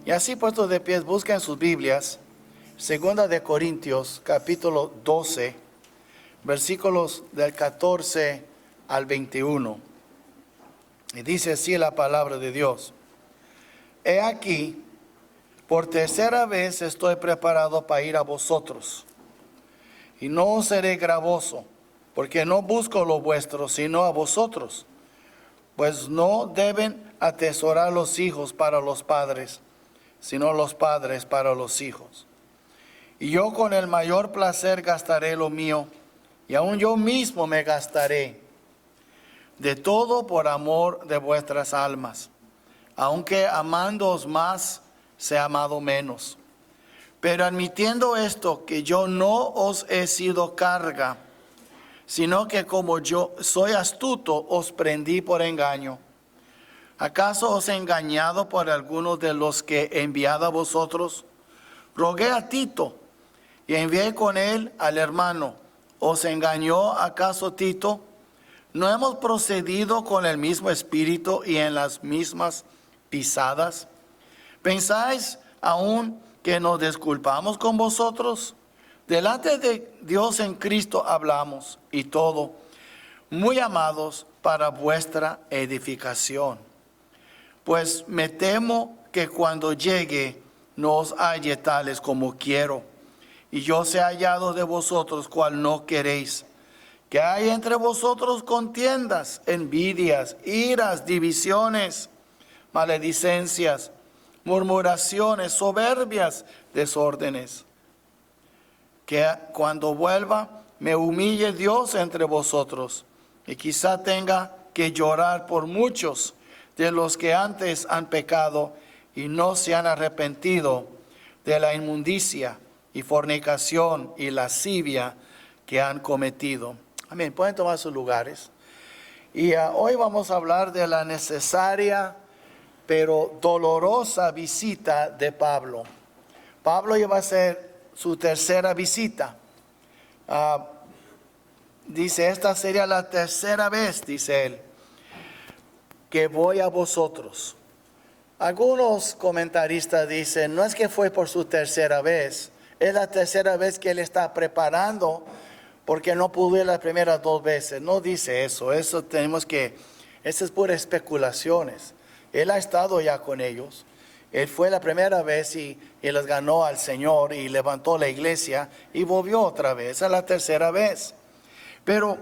Y así puestos de pies, busquen sus Biblias, 2 capítulo 12, versículos del 14 al 21. Y dice así la palabra de Dios. He aquí, por tercera vez estoy preparado para ir a vosotros, y no os seré gravoso, porque no busco lo vuestro, sino a vosotros. Pues no deben atesorar los hijos para los padres, sino los padres para los hijos. Y yo con el mayor placer gastaré lo mío, y aun yo mismo me gastaré, de todo por amor de vuestras almas, aunque amándoos más, sea amado menos. Pero admitiendo esto, que yo no os he sido carga, sino que como yo soy astuto, os prendí por engaño. ¿Acaso os he engañado por algunos de los que he enviado a vosotros? Rogué a Tito y envié con él al hermano. ¿Os engañó acaso Tito? ¿No hemos procedido con el mismo espíritu y en las mismas pisadas? ¿Pensáis aún que nos disculpamos con vosotros? Delante de Dios en Cristo hablamos, y todo, muy amados para vuestra edificación. Pues me temo que cuando llegue no os halle tales como quiero, y yo sea hallado de vosotros cual no queréis. Que hay entre vosotros contiendas, envidias, iras, divisiones, maledicencias, murmuraciones, soberbias, desórdenes. Que cuando vuelva me humille Dios entre vosotros, y quizá tenga que llorar por muchos de los que antes han pecado y no se han arrepentido de la inmundicia y fornicación y lascivia que han cometido. Amén. Pueden tomar sus lugares. Y hoy vamos a hablar de la necesaria pero dolorosa visita de Pablo. Pablo ya va a ser su tercera visita. Dice, esta sería la tercera vez, dice él, que voy a vosotros. Algunos comentaristas dicen, no es que fue por su tercera vez, es la tercera vez que él está preparando, porque no pudo ir las primeras dos veces. No dice eso, eso es pura especulaciones. Él ha estado ya con ellos. Él fue la primera vez y les ganó al Señor y levantó la iglesia y volvió otra vez. Esa es la tercera vez. Pero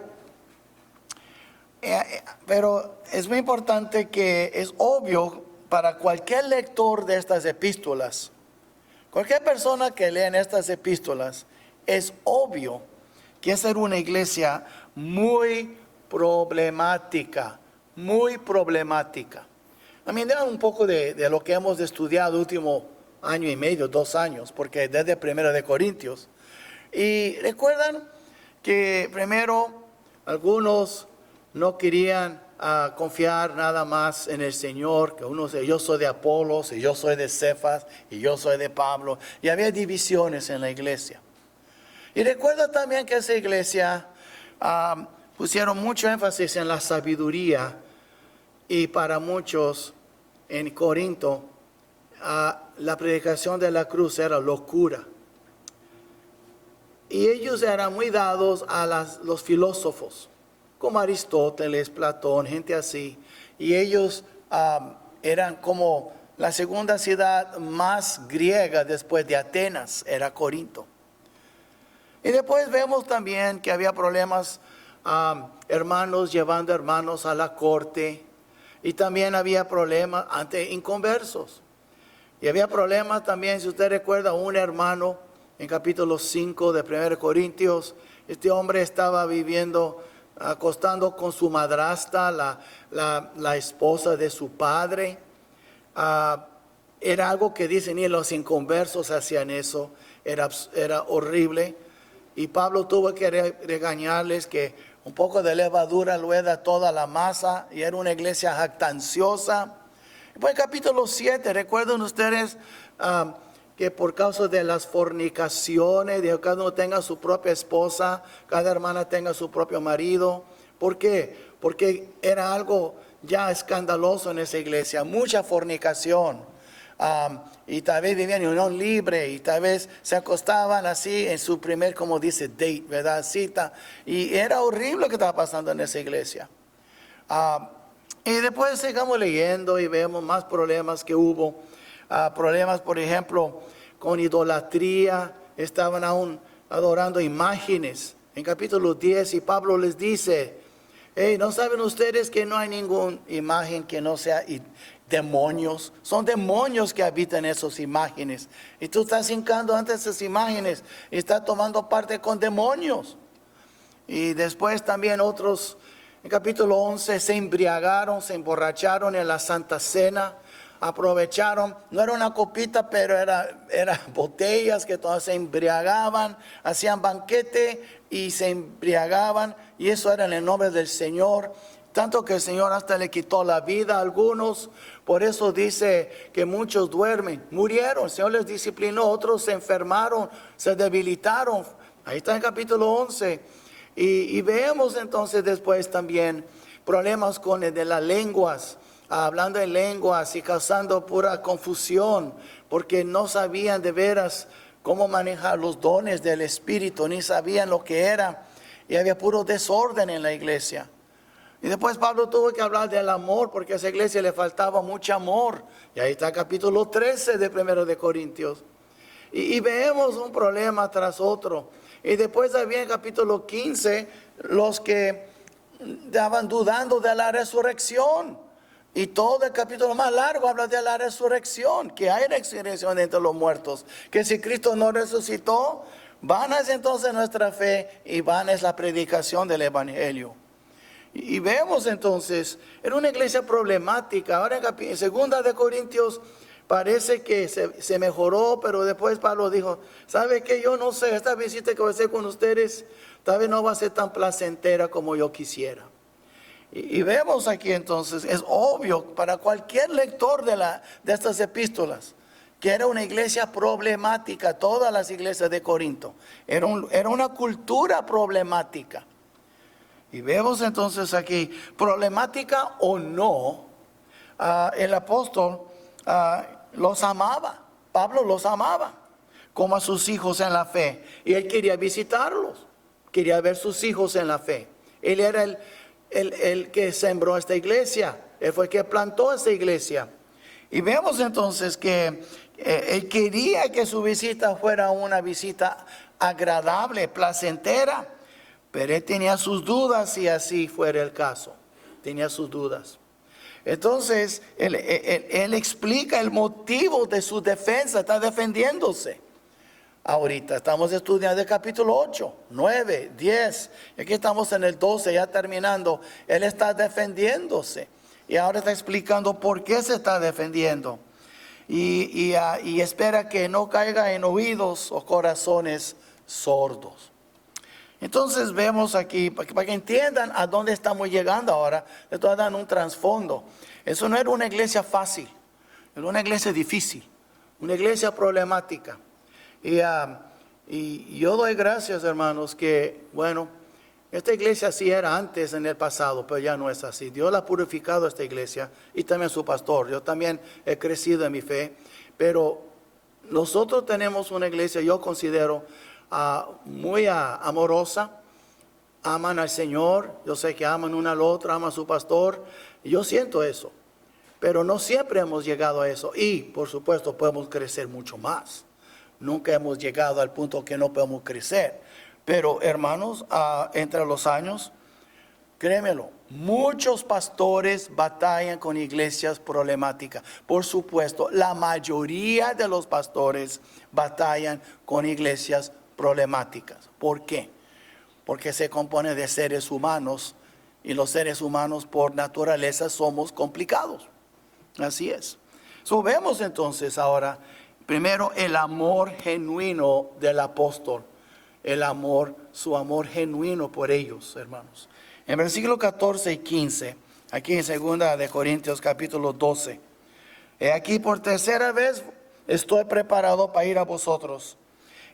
es muy importante que es obvio para cualquier lector de estas epístolas, cualquier persona que lea en estas epístolas, es obvio que esa era una iglesia muy problemática, muy problemática. A mí me da un poco de lo que hemos estudiado el último año y medio, 2 años, porque desde 1 de Corintios. Y recuerdan que primero algunos no querían confiar nada más en el Señor, que uno dice, yo soy de Apolos, y yo soy de Cefas, y yo soy de Pablo. Y había divisiones en la iglesia. Y recuerda también que esa iglesia pusieron mucho énfasis en la sabiduría, y para muchos en Corinto la predicación de la cruz era locura. Y ellos eran muy dados a los filósofos, como Aristóteles, Platón, gente así. Y ellos eran como la segunda ciudad más griega después de Atenas, era Corinto. Y después vemos también que había problemas, hermanos llevando hermanos a la corte. Y también había problemas ante inconversos. Y había problemas también, si usted recuerda, un hermano en capítulo 5 de 1 Corintios. Este hombre estaba viviendo, acostando con su madrastra, la esposa de su padre. Era algo que dicen, y los inconversos hacían eso. Era horrible. Y Pablo tuvo que regañarles que un poco de levadura lueda toda la masa, y era una iglesia jactanciosa. Pues capítulo 7, recuerden ustedes que por causa de las fornicaciones, de que cada uno tenga su propia esposa, cada hermana tenga su propio marido. ¿Por qué? Porque era algo ya escandaloso en esa iglesia, mucha fornicación. y tal vez vivían en unión libre y tal vez se acostaban así en su primer, como dice, date, ¿verdad? Cita. Y era horrible lo que estaba pasando en esa iglesia. Y después sigamos leyendo y vemos más problemas que hubo. Problemas, por ejemplo, con idolatría. Estaban aún adorando imágenes. En capítulo 10, y Pablo les dice, hey, ¿no saben ustedes que no hay ninguna imagen que no sea demonios? Son demonios que habitan esas imágenes. Y tú estás hincando ante esas imágenes y estás tomando parte con demonios. Y después también otros, en capítulo 11, se embriagaron, se emborracharon en la Santa Cena. Aprovecharon, no era una copita, pero era botellas que todas se embriagaban, hacían banquete y se embriagaban, y eso era en el nombre del Señor, tanto que el Señor hasta le quitó la vida a algunos. Por eso dice que muchos duermen, murieron, el Señor les disciplinó, otros se enfermaron, se debilitaron. Ahí está en el capítulo 11. Y vemos entonces después también problemas con el de las lenguas, hablando en lenguas y causando pura confusión, porque no sabían de veras cómo manejar los dones del Espíritu, ni sabían lo que era, y había puro desorden en la iglesia. Y después Pablo tuvo que hablar del amor, porque a esa iglesia le faltaba mucho amor, y ahí está el capítulo 13 de 1 de Corintios. Y vemos un problema tras otro. Y después había en capítulo 15 los que estaban dudando de la resurrección. Y todo el capítulo más largo habla de la resurrección, que hay resurrección entre los muertos, que si Cristo no resucitó, vana es entonces nuestra fe y vana es la predicación del Evangelio. Y vemos entonces, era una iglesia problemática. Ahora en 2 de Corintios parece que se mejoró, pero después Pablo dijo, ¿sabe qué? Yo no sé, esta visita que voy a hacer con ustedes tal vez no va a ser tan placentera como yo quisiera. Y vemos aquí entonces, es obvio para cualquier lector de estas epístolas, que era una iglesia problemática, todas las iglesias de Corinto. Era una cultura problemática. Y vemos entonces aquí, problemática o no, el apóstol los amaba, Pablo los amaba, como a sus hijos en la fe. Y él quería visitarlos, quería ver sus hijos en la fe. Él era el que sembró esta iglesia, él fue el que plantó esta iglesia. Y vemos entonces que él quería que su visita fuera una visita agradable, placentera, pero él tenía sus dudas si así fuera el caso, tenía sus dudas. Entonces él explica el motivo de su defensa, está defendiéndose. Ahorita estamos estudiando el capítulo 8, 9, 10. Aquí estamos en el 12, ya terminando. Él está defendiéndose. Y ahora está explicando por qué se está defendiendo. Y espera que no caiga en oídos o corazones sordos. Entonces vemos aquí, para que entiendan a dónde estamos llegando ahora, le estoy dando un trasfondo. Eso no era una iglesia fácil, era una iglesia difícil, una iglesia problemática. Y yo doy gracias, hermanos, que, bueno, esta iglesia así era antes en el pasado, pero ya no es así. Dios ha purificado esta iglesia y también su pastor. Yo también he crecido en mi fe, pero nosotros tenemos una iglesia, yo considero, muy amorosa. Aman al Señor, yo sé que aman uno al otro, aman a su pastor. Yo siento eso, pero no siempre hemos llegado a eso. Y, por supuesto, podemos crecer mucho más. Nunca hemos llegado al punto que no podemos crecer. Pero hermanos, entre los años, créemelo, muchos pastores batallan con iglesias problemáticas. Por supuesto, la mayoría de los pastores batallan con iglesias problemáticas. ¿Por qué? Porque se compone de seres humanos y los seres humanos por naturaleza somos complicados. Así es. Vemos entonces ahora, primero, el amor genuino del apóstol. Su amor genuino por ellos, hermanos. En versículo 14 y 15, aquí en 2 de Corintios capítulo 12. He aquí por tercera vez estoy preparado para ir a vosotros,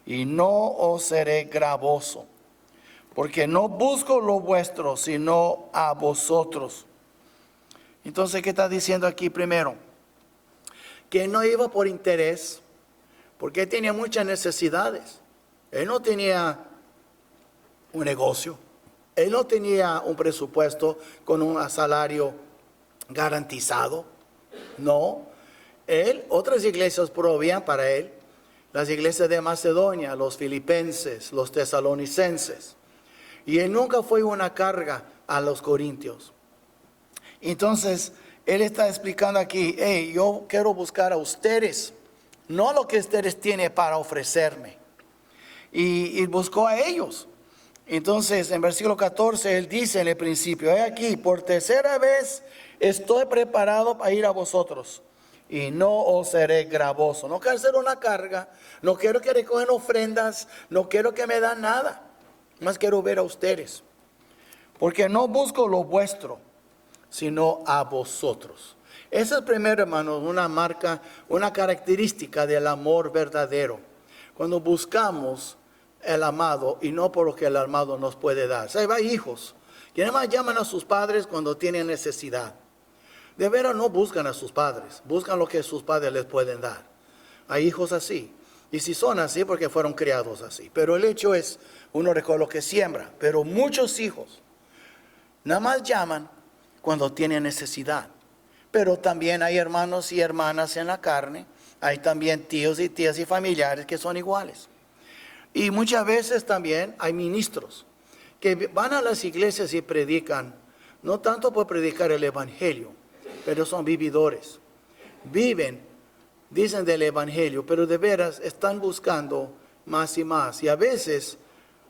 y no os seré gravoso, porque no busco lo vuestro, sino a vosotros. Entonces, ¿qué está diciendo aquí primero? que no iba por interés, porque él tenía muchas necesidades. Él no tenía un negocio, él no tenía un presupuesto con un salario garantizado. No, otras iglesias proveían para él, las iglesias de Macedonia, los filipenses, los tesalonicenses. Y él nunca fue una carga a los corintios. Entonces, él está explicando aquí, hey, yo quiero buscar a ustedes, no lo que ustedes tienen para ofrecerme. Y buscó a ellos. Entonces, en versículo 14, él dice en el principio, he aquí, por tercera vez estoy preparado para ir a vosotros, y no os seré gravoso. No quiero hacer una carga, no quiero que recogen ofrendas, no quiero que me dan nada, más quiero ver a ustedes. Porque no busco lo vuestro, sino a vosotros. Esa es primero, hermanos, una marca, una característica del amor verdadero. Cuando buscamos el amado y no por lo que el amado nos puede dar. Hay hijos que nada más llaman a sus padres cuando tienen necesidad. De veras no buscan a sus padres, buscan lo que sus padres les pueden dar. Hay hijos así. Y si son así, porque fueron criados así. Pero el hecho es, uno recoge lo que siembra. Pero muchos hijos nada más llaman cuando tienen necesidad. Pero también hay hermanos y hermanas en la carne. Hay también tíos y tías y familiares que son iguales. Y muchas veces también hay ministros que van a las iglesias y predican, no tanto por predicar el evangelio, pero son vividores. Viven, dicen del evangelio, pero de veras están buscando más y más. Y a veces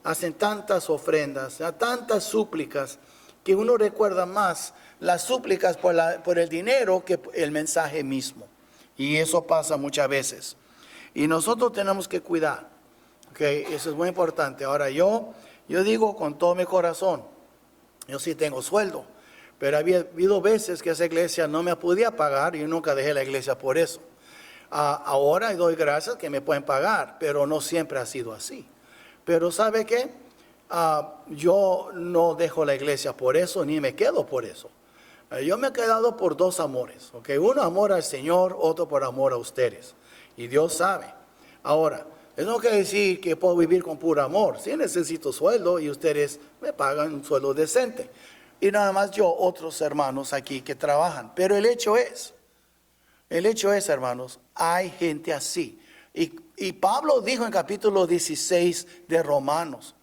hacen tantas ofrendas, tantas súplicas, que uno recuerda más las súplicas por el dinero que el mensaje mismo. Y eso pasa muchas veces. Y nosotros tenemos que cuidar. Okay, eso es muy importante. Ahora yo digo con todo mi corazón, yo sí tengo sueldo, pero había habido veces que esa iglesia no me podía pagar y yo nunca dejé la iglesia por eso. Ahora doy gracias que me pueden pagar, pero no siempre ha sido así. Pero ¿sabe qué? Yo no dejo la iglesia por eso, ni me quedo por eso. Yo me he quedado por dos amores. Okay, uno amor al Señor, otro por amor a ustedes. Y Dios sabe. Ahora, eso no quiere decir que puedo vivir con puro amor. Sí necesito sueldo y ustedes me pagan un sueldo decente. Y nada más yo, otros hermanos aquí que trabajan. Pero el hecho es, hermanos, hay gente así. Y Pablo dijo en capítulo 16 de Romanos,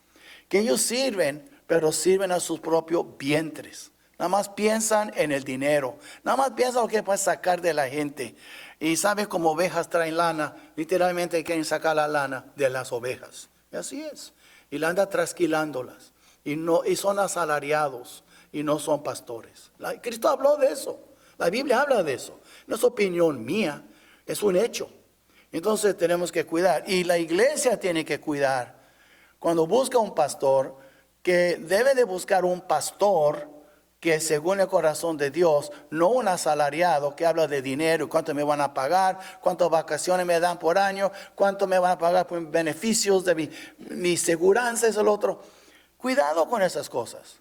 que ellos sirven, pero sirven a sus propios vientres. Nada más piensan en el dinero. Nada más piensan lo que pueden sacar de la gente. Y sabe, como ovejas traen lana, literalmente quieren sacar la lana de las ovejas. Y así es. Y la anda trasquilándolas. Y son asalariados y no son pastores. Cristo habló de eso. La Biblia habla de eso. No es opinión mía, es un hecho. Entonces tenemos que cuidar. Y la iglesia tiene que cuidar. Cuando busca un pastor, que debe de buscar un pastor que según el corazón de Dios, no un asalariado que habla de dinero, cuánto me van a pagar, cuántas vacaciones me dan por año, cuánto me van a pagar por beneficios de mi seguranza, es el otro. Cuidado con esas cosas.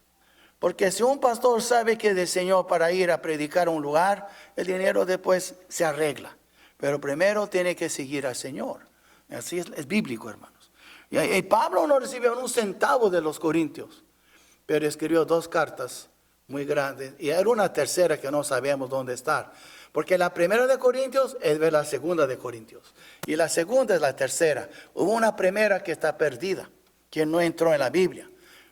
Porque si un pastor sabe que es del Señor para ir a predicar a un lugar, el dinero después se arregla. Pero primero tiene que seguir al Señor. Así es bíblico, hermanos. Y Pablo no recibió un centavo de los corintios, pero escribió 2 cartas muy grandes, y era una tercera que no sabemos dónde está, porque la primera de Corintios es la segunda de Corintios, y la segunda es la tercera. Hubo una primera que está perdida, que no entró en la Biblia,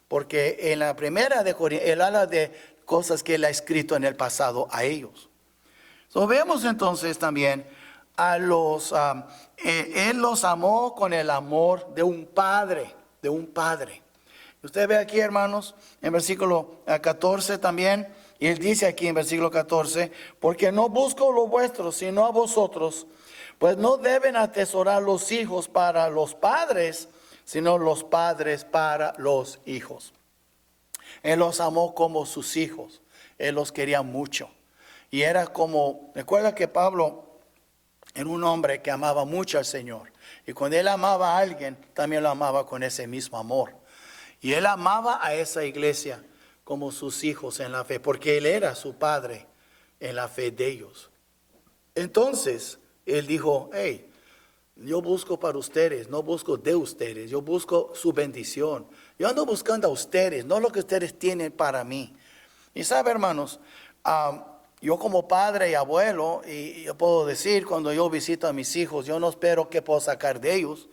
porque en la primera de Corintios, él habla de cosas que él ha escrito en el pasado a ellos. Vemos entonces también a él los amó con el amor de un padre, Usted ve aquí, hermanos, en versículo 14 también, y él dice aquí en versículo 14, porque no busco lo vuestro, sino a vosotros, pues no deben atesorar los hijos para los padres, sino los padres para los hijos. Él los amó como sus hijos, él los quería mucho. Y era como, recuerda que Pablo era un hombre que amaba mucho al Señor. Y cuando él amaba a alguien, también lo amaba con ese mismo amor. Y él amaba a esa iglesia como sus hijos en la fe, porque él era su padre en la fe de ellos. Entonces, Él dijo, hey, yo busco para ustedes, no busco de ustedes, yo busco su bendición. Yo ando buscando a ustedes, no lo que ustedes tienen para mí. Y sabe, hermanos, yo como padre y abuelo, y yo puedo decir, cuando yo visito a mis hijos, yo no espero que puedo sacar de ellos.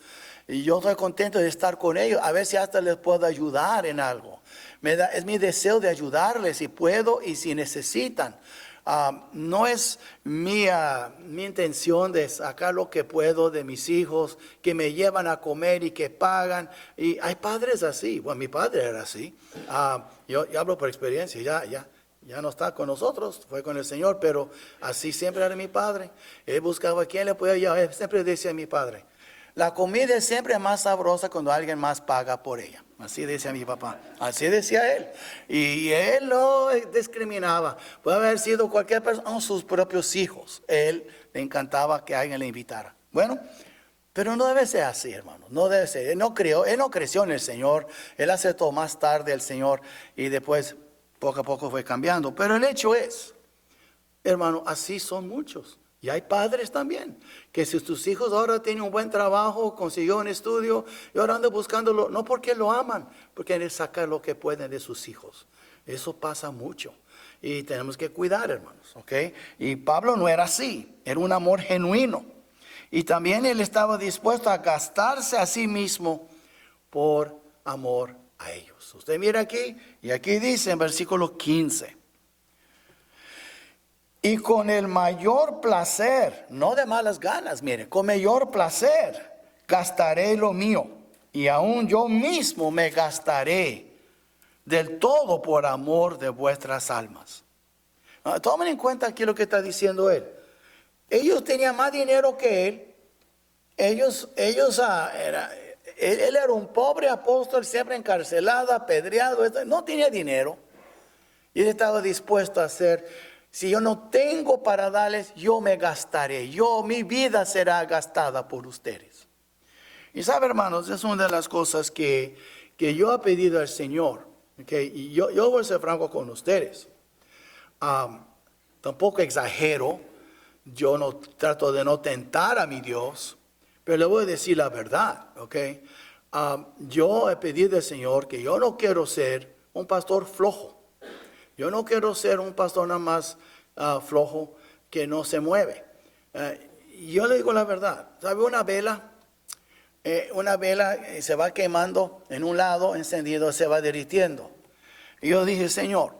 Y yo estoy contento de estar con ellos, a ver si hasta les puedo ayudar en algo. Es mi deseo de ayudarles si puedo y si necesitan. No es mi intención de sacar lo que puedo de mis hijos, que me llevan a comer y que pagan. Y hay padres así. Bueno, mi padre era así. Yo hablo por experiencia, ya no está con nosotros, fue con el Señor, pero así siempre era mi padre. Él buscaba a quien le podía ayudar. Él siempre decía a mi padre, la comida es siempre más sabrosa cuando alguien más paga por ella. Así decía mi papá, así decía él. Y él no discriminaba. Puede haber sido cualquier persona, sus propios hijos. Él le encantaba que alguien le invitara. Bueno, pero no debe ser así, hermano. No debe ser. Él no creció en el Señor. Él aceptó más tarde al Señor y después poco a poco fue cambiando. Pero el hecho es, hermano, así son muchos. Y hay padres también, que si tus hijos ahora tienen un buen trabajo, consiguió un estudio, y ahora andan buscándolo, no porque lo aman, porque quieren sacar lo que pueden de sus hijos. Eso pasa mucho. Y tenemos que cuidar, hermanos, ¿ok? Y Pablo no era así, era un amor genuino. Y también él estaba dispuesto a gastarse a sí mismo por amor a ellos. Usted mira aquí, y aquí dice en versículo 15. Y con el mayor placer, no de malas ganas, mire, con mayor placer gastaré lo mío. Y aún yo mismo me gastaré del todo por amor de vuestras almas. Tomen en cuenta aquí lo que está diciendo él. Ellos tenían más dinero que él. Él era un pobre apóstol, siempre encarcelado, apedreado, no tenía dinero. Y él estaba dispuesto a hacer. Si yo no tengo para darles, yo me gastaré. Mi vida será gastada por ustedes. Y sabe, hermanos, es una de las cosas que yo he pedido al Señor. Okay? Y yo voy a ser franco con ustedes. Tampoco exagero. Yo no trato de no tentar a mi Dios. Pero le voy a decir la verdad. Okay? Yo he pedido al Señor que yo no quiero ser un pastor flojo. Yo no quiero ser un pastor nada más flojo que no se mueve. Yo le digo la verdad. ¿Sabe una vela? Una vela se va quemando en un lado, encendido, se va derritiendo. Y yo dije, Señor,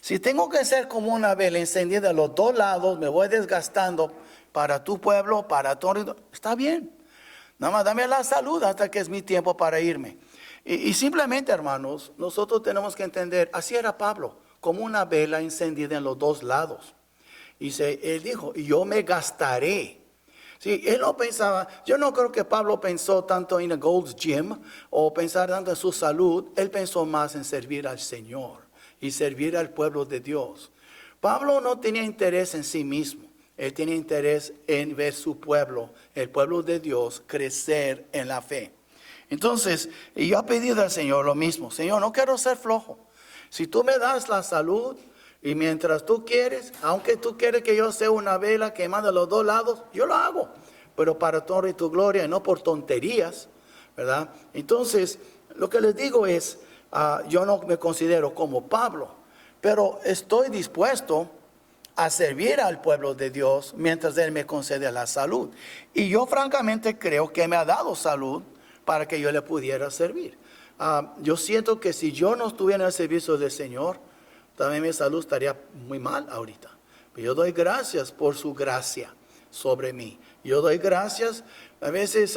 si tengo que ser como una vela encendida a los dos lados, me voy desgastando para tu pueblo, para todo. Está bien. Nada más dame la salud hasta que es mi tiempo para irme. Y simplemente, hermanos, nosotros tenemos que entender, así era Pablo, como una vela encendida en los dos lados. Y él dijo, yo me gastaré. Sí, él no pensaba, yo no creo que Pablo pensó tanto en el Gold's Gym o pensar tanto en su salud. Él pensó más en servir al Señor y servir al pueblo de Dios. Pablo no tenía interés en sí mismo. Él tenía interés en ver su pueblo, el pueblo de Dios, crecer en la fe. Entonces, yo he pedido al Señor lo mismo. Señor, no quiero ser flojo. Si tú me das la salud y mientras tú quieres, aunque tú quieres que yo sea una vela quemando a los dos lados, yo lo hago. Pero para tu honra y tu gloria y no por tonterías, ¿verdad? Entonces, lo que les digo es, yo no me considero como Pablo, pero estoy dispuesto a servir al pueblo de Dios mientras Él me concede la salud. Y yo francamente creo que me ha dado salud para que yo le pudiera servir. Yo siento que si yo no estuviera en el servicio del Señor, también mi salud estaría muy mal ahorita. Pero yo doy gracias por su gracia sobre mí. Yo doy gracias, a veces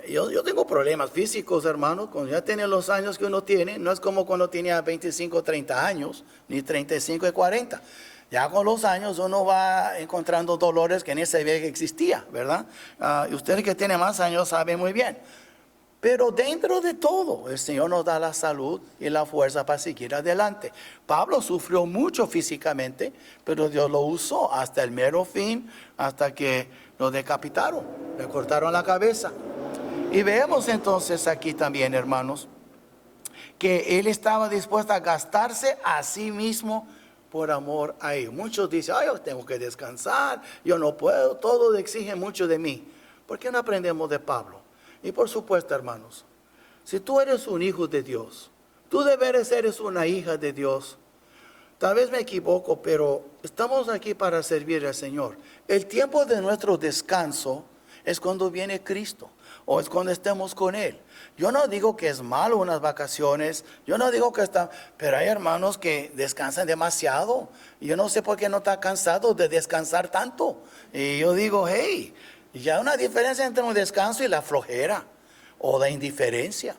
yo tengo problemas físicos, hermano, cuando ya tiene los años que uno tiene, no es como cuando tenía 25, 30 años, ni 35 y 40. Ya con los años uno va encontrando dolores que ni sabía que existía, ¿verdad? Y usted que tiene más años sabe muy bien. Pero dentro de todo, el Señor nos da la salud y la fuerza para seguir adelante. Pablo sufrió mucho físicamente, pero Dios lo usó hasta el mero fin, hasta que lo decapitaron, le cortaron la cabeza. Y vemos entonces aquí también, hermanos, que él estaba dispuesto a gastarse a sí mismo por amor a ellos. Muchos dicen, yo tengo que descansar, yo no puedo, todo exige mucho de mí. ¿Por qué no aprendemos de Pablo? Y por supuesto, hermanos, si tú eres un hijo de Dios, tú de veras eres una hija de Dios. Tal vez me equivoco, pero estamos aquí para servir al Señor. El tiempo de nuestro descanso es cuando viene Cristo o es cuando estemos con Él. Yo no digo que es malo unas vacaciones, yo no digo que está, pero hay hermanos que descansan demasiado. Y yo no sé por qué no está cansado de descansar tanto. Y yo digo, hey, ya hay una diferencia entre un descanso y la flojera o la indiferencia.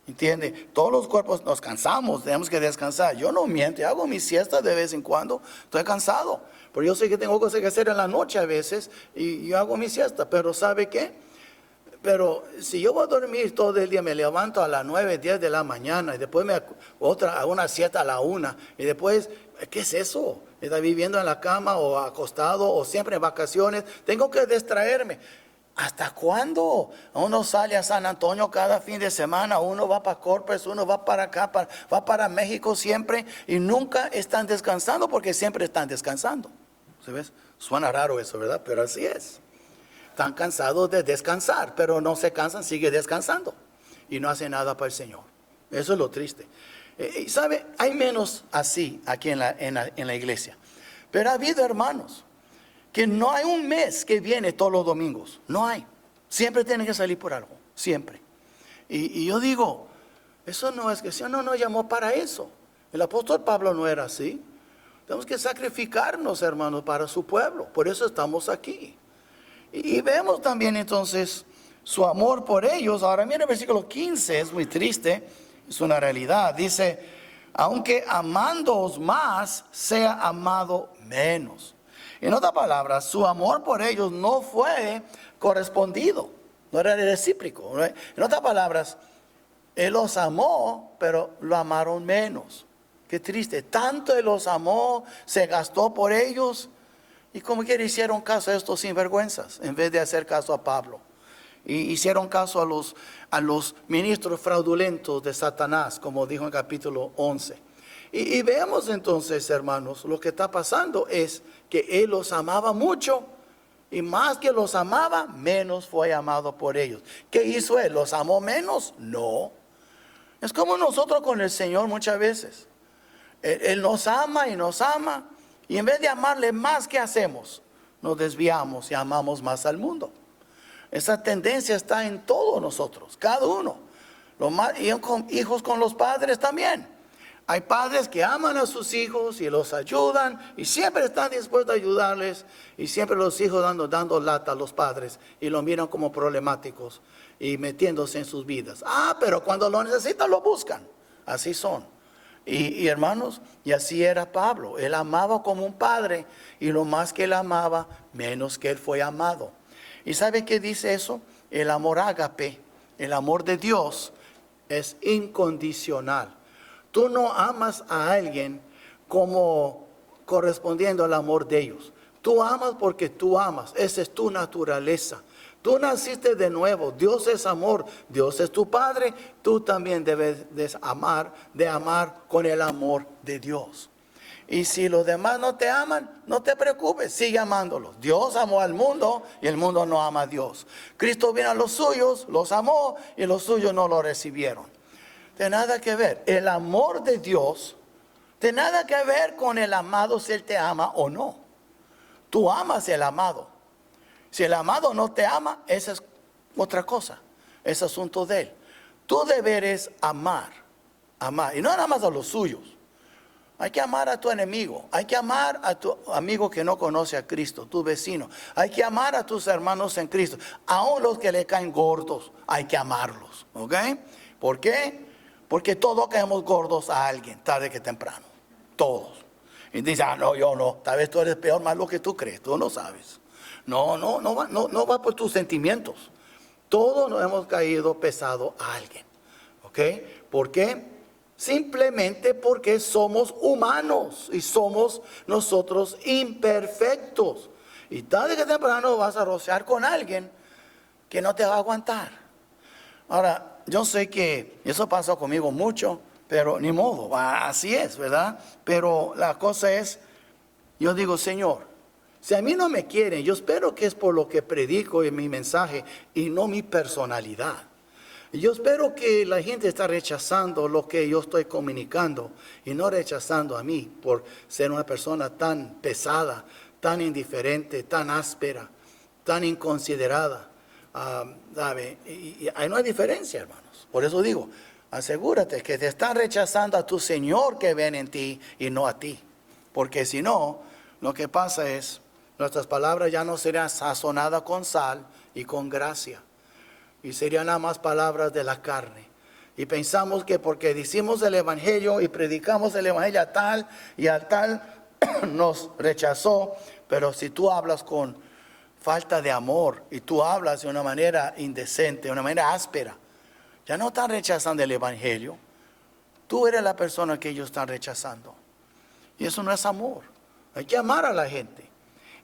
¿Entiende? Todos los cuerpos nos cansamos, tenemos que descansar. Yo no miento, hago mi siesta de vez en cuando, estoy cansado. Pero yo sé que tengo cosas que hacer en la noche a veces y yo hago mi siesta. Pero ¿sabe qué? Pero si yo voy a dormir todo el día, me levanto a las 9, 10 de la mañana y después hago una siesta a la 1 y después, ¿qué es eso? ¿Está viviendo en la cama o acostado o siempre en vacaciones? Tengo que distraerme. ¿Hasta cuándo? Uno sale a San Antonio cada fin de semana, uno va para Corpus, uno va para acá, va para México siempre y nunca están descansando porque siempre están descansando. ¿Sabes? Suena raro eso, ¿verdad? Pero así es. Están cansados de descansar, pero no se cansan, sigue descansando y no hace nada para el Señor. Eso es lo triste. Y sabe, hay menos así aquí en la iglesia, pero ha habido hermanos que no hay un mes que viene todos los domingos, no hay. Siempre tienen que salir por algo, siempre. Y yo digo, eso no es que el Señor no nos llamó para eso. El apóstol Pablo no era así. Tenemos que sacrificarnos, hermanos, para su pueblo. Por eso estamos aquí. Y vemos también entonces su amor por ellos. Ahora mira el versículo 15, es muy triste, es una realidad. Dice, aunque amándoos más, sea amado menos. En otras palabras, su amor por ellos no fue correspondido, no era recíproco. ¿No? En otras palabras, Él los amó, pero lo amaron menos. Qué triste, tanto Él los amó, se gastó por ellos, y como quiera hicieron caso a estos sinvergüenzas, en vez de hacer caso a Pablo. Y hicieron caso a los ministros fraudulentos de Satanás, como dijo en el capítulo 11. Y veamos entonces, hermanos, lo que está pasando es que Él los amaba mucho y más que los amaba, menos fue amado por ellos. ¿Qué hizo Él? ¿Los amó menos? No. Es como nosotros con el Señor muchas veces. Él nos ama y en vez de amarle más, ¿qué hacemos? Nos desviamos y amamos más al mundo. Esa tendencia está en todos nosotros, cada uno. Hijos con los padres también. Hay padres que aman a sus hijos y los ayudan y siempre están dispuestos a ayudarles y siempre los hijos dando lata a los padres y lo miran como problemáticos y metiéndose en sus vidas. Pero cuando lo necesitan lo buscan. Así son. Y hermanos, y así era Pablo. Él amaba como un padre y lo más que él amaba, menos que él fue amado. ¿Y sabe qué dice eso? El amor ágape, el amor de Dios es incondicional. Tú no amas a alguien como correspondiendo al amor de ellos. Tú amas porque tú amas. Esa es tu naturaleza. Tú naciste de nuevo. Dios es amor. Dios es tu Padre. Tú también debes de amar con el amor de Dios. Y si los demás no te aman, no te preocupes, sigue amándolos. Dios amó al mundo y el mundo no ama a Dios. Cristo vino a los suyos, los amó y los suyos no lo recibieron. De nada que ver. El amor de Dios, de nada que ver con el amado si Él te ama o no. Tú amas al amado. Si el amado no te ama, esa es otra cosa. Es asunto de Él. Tú deberes amar. Y no nada más a los suyos. Hay que amar a tu enemigo. Hay que amar a tu amigo que no conoce a Cristo, tu vecino. Hay que amar a tus hermanos en Cristo. Aún los que le caen gordos, hay que amarlos. ¿Ok? ¿Por qué? Porque todos caemos gordos a alguien, tarde que temprano. Todos. Y dice, no, yo no. Tal vez tú eres peor más lo que tú crees. Tú no sabes. No va por tus sentimientos. Todos nos hemos caído pesado a alguien. ¿Ok? ¿Por qué? Simplemente porque somos humanos y somos nosotros imperfectos. Y tarde que temprano vas a rociar con alguien que no te va a aguantar. Ahora, yo sé que eso pasó conmigo mucho, pero ni modo, así es, ¿verdad? Pero la cosa es, yo digo, Señor, si a mí no me quieren, yo espero que es por lo que predico en mi mensaje y no mi personalidad. Yo espero que la gente está rechazando lo que yo estoy comunicando y no rechazando a mí por ser una persona tan pesada, tan indiferente, tan áspera, tan inconsiderada. ¿Sabe? Y hay una diferencia, hermanos. Por eso digo, asegúrate que te están rechazando a tu Señor que ven en ti y no a ti. Porque si no, lo que pasa es, nuestras palabras ya no serían sazonadas con sal y con gracia. Y serían nada más palabras de la carne. Y pensamos que porque decimos el Evangelio y predicamos el Evangelio a tal y a tal, nos rechazó. Pero si tú hablas con falta de amor y tú hablas de una manera indecente, de una manera áspera, ya no están rechazando el Evangelio. Tú eres la persona que ellos están rechazando. Y eso no es amor. Hay que amar a la gente.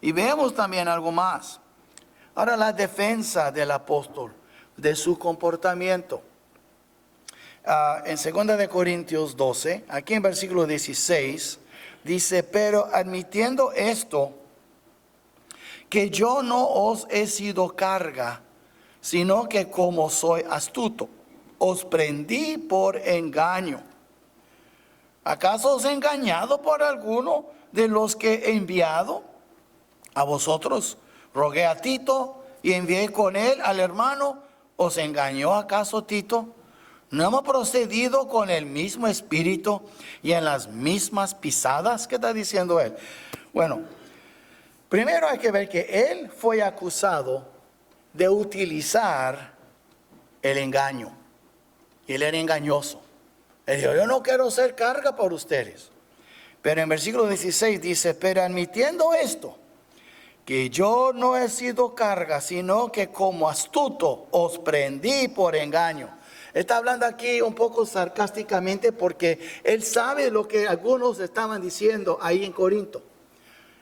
Y veamos también algo más. Ahora la defensa del apóstol, de su comportamiento. En 2 Corintios 12, aquí en versículo 16, dice, pero admitiendo esto, que yo no os he sido carga, sino que como soy astuto, os prendí por engaño. ¿Acaso os he engañado por alguno de los que he enviado a vosotros? Rogué a Tito y envié con él al hermano. ¿Os engañó acaso Tito? ¿No hemos procedido con el mismo espíritu y en las mismas pisadas? ¿Qué está diciendo él? Bueno, primero hay que ver que él fue acusado de utilizar el engaño. Y él era engañoso. Él dijo, yo no quiero ser carga por ustedes. Pero en versículo 16 dice, pero admitiendo esto, que yo no he sido carga, sino que como astuto os prendí por engaño. Está hablando aquí un poco sarcásticamente porque él sabe lo que algunos estaban diciendo ahí en Corinto.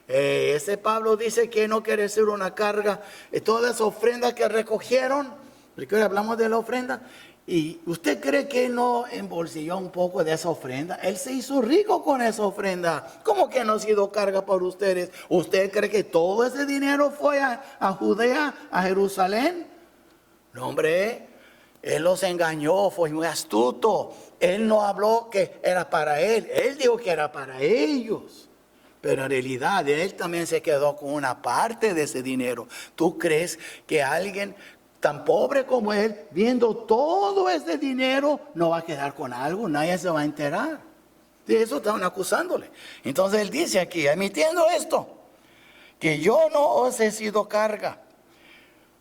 Ese Pablo dice que no quiere ser una carga. Todas las ofrendas que recogieron, porque hoy hablamos de la ofrenda, y usted cree que él no embolsilló un poco de esa ofrenda. Él se hizo rico con esa ofrenda. ¿Cómo que no ha sido carga por ustedes? ¿Usted cree que todo ese dinero fue a Judea, a Jerusalén? No, hombre, él los engañó, fue muy astuto. Él no habló que era para él, él dijo que era para ellos. Pero en realidad él también se quedó con una parte de ese dinero. ¿Tú crees que alguien tan pobre como él, viendo todo ese dinero, no va a quedar con algo? Nadie se va a enterar. De eso estaban acusándole. Entonces él dice aquí, admitiendo esto, que yo no os he sido carga.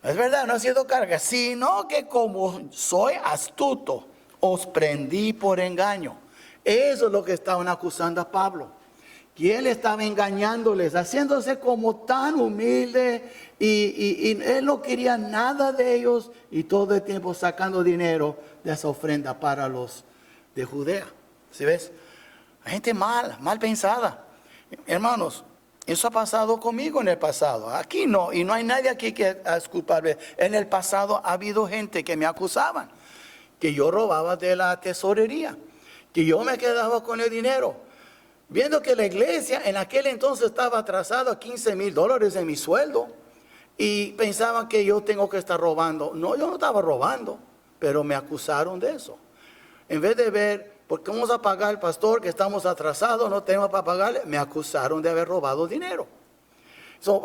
Es verdad, no he sido carga, sino que como soy astuto, os prendí por engaño. Eso es lo que estaban acusando a Pablo. Que él estaba engañándoles, haciéndose como tan humilde y él no quería nada de ellos y todo el tiempo sacando dinero de esa ofrenda para los de Judea. ¿Sí ves? Gente mal pensada. Hermanos, eso ha pasado conmigo en el pasado. Aquí no, y no hay nadie aquí que es culpable. En el pasado ha habido gente que me acusaban, que yo robaba de la tesorería, que yo me quedaba con el dinero. Viendo que la iglesia en aquel entonces estaba atrasada a $15,000 en mi sueldo y pensaban que yo tengo que estar robando. No, yo no estaba robando, pero me acusaron de eso. En vez de ver, ¿por qué vamos a pagar al pastor que estamos atrasados, no tenemos para pagarle? Me acusaron de haber robado dinero.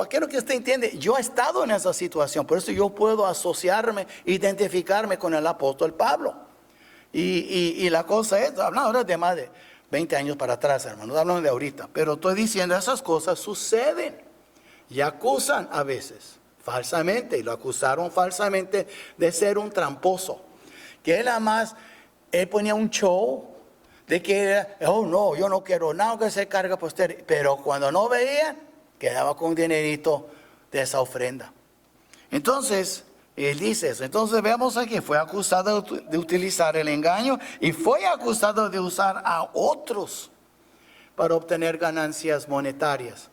Quiero que usted entienda, yo he estado en esa situación, por eso yo puedo asociarme, identificarme con el apóstol Pablo. Y la cosa es, hablando ahora de más de 20 años para atrás, hermanos, hablando de ahorita. Pero estoy diciendo, esas cosas suceden. Y acusan a veces, falsamente, y lo acusaron falsamente de ser un tramposo. Que él además, él ponía un show de que, oh no, yo no quiero nada que se carga posterior. Pero cuando no veían, quedaba con un dinerito de esa ofrenda. Entonces, él dice eso. Entonces vemos aquí, fue acusado de utilizar el engaño y fue acusado de usar a otros para obtener ganancias monetarias.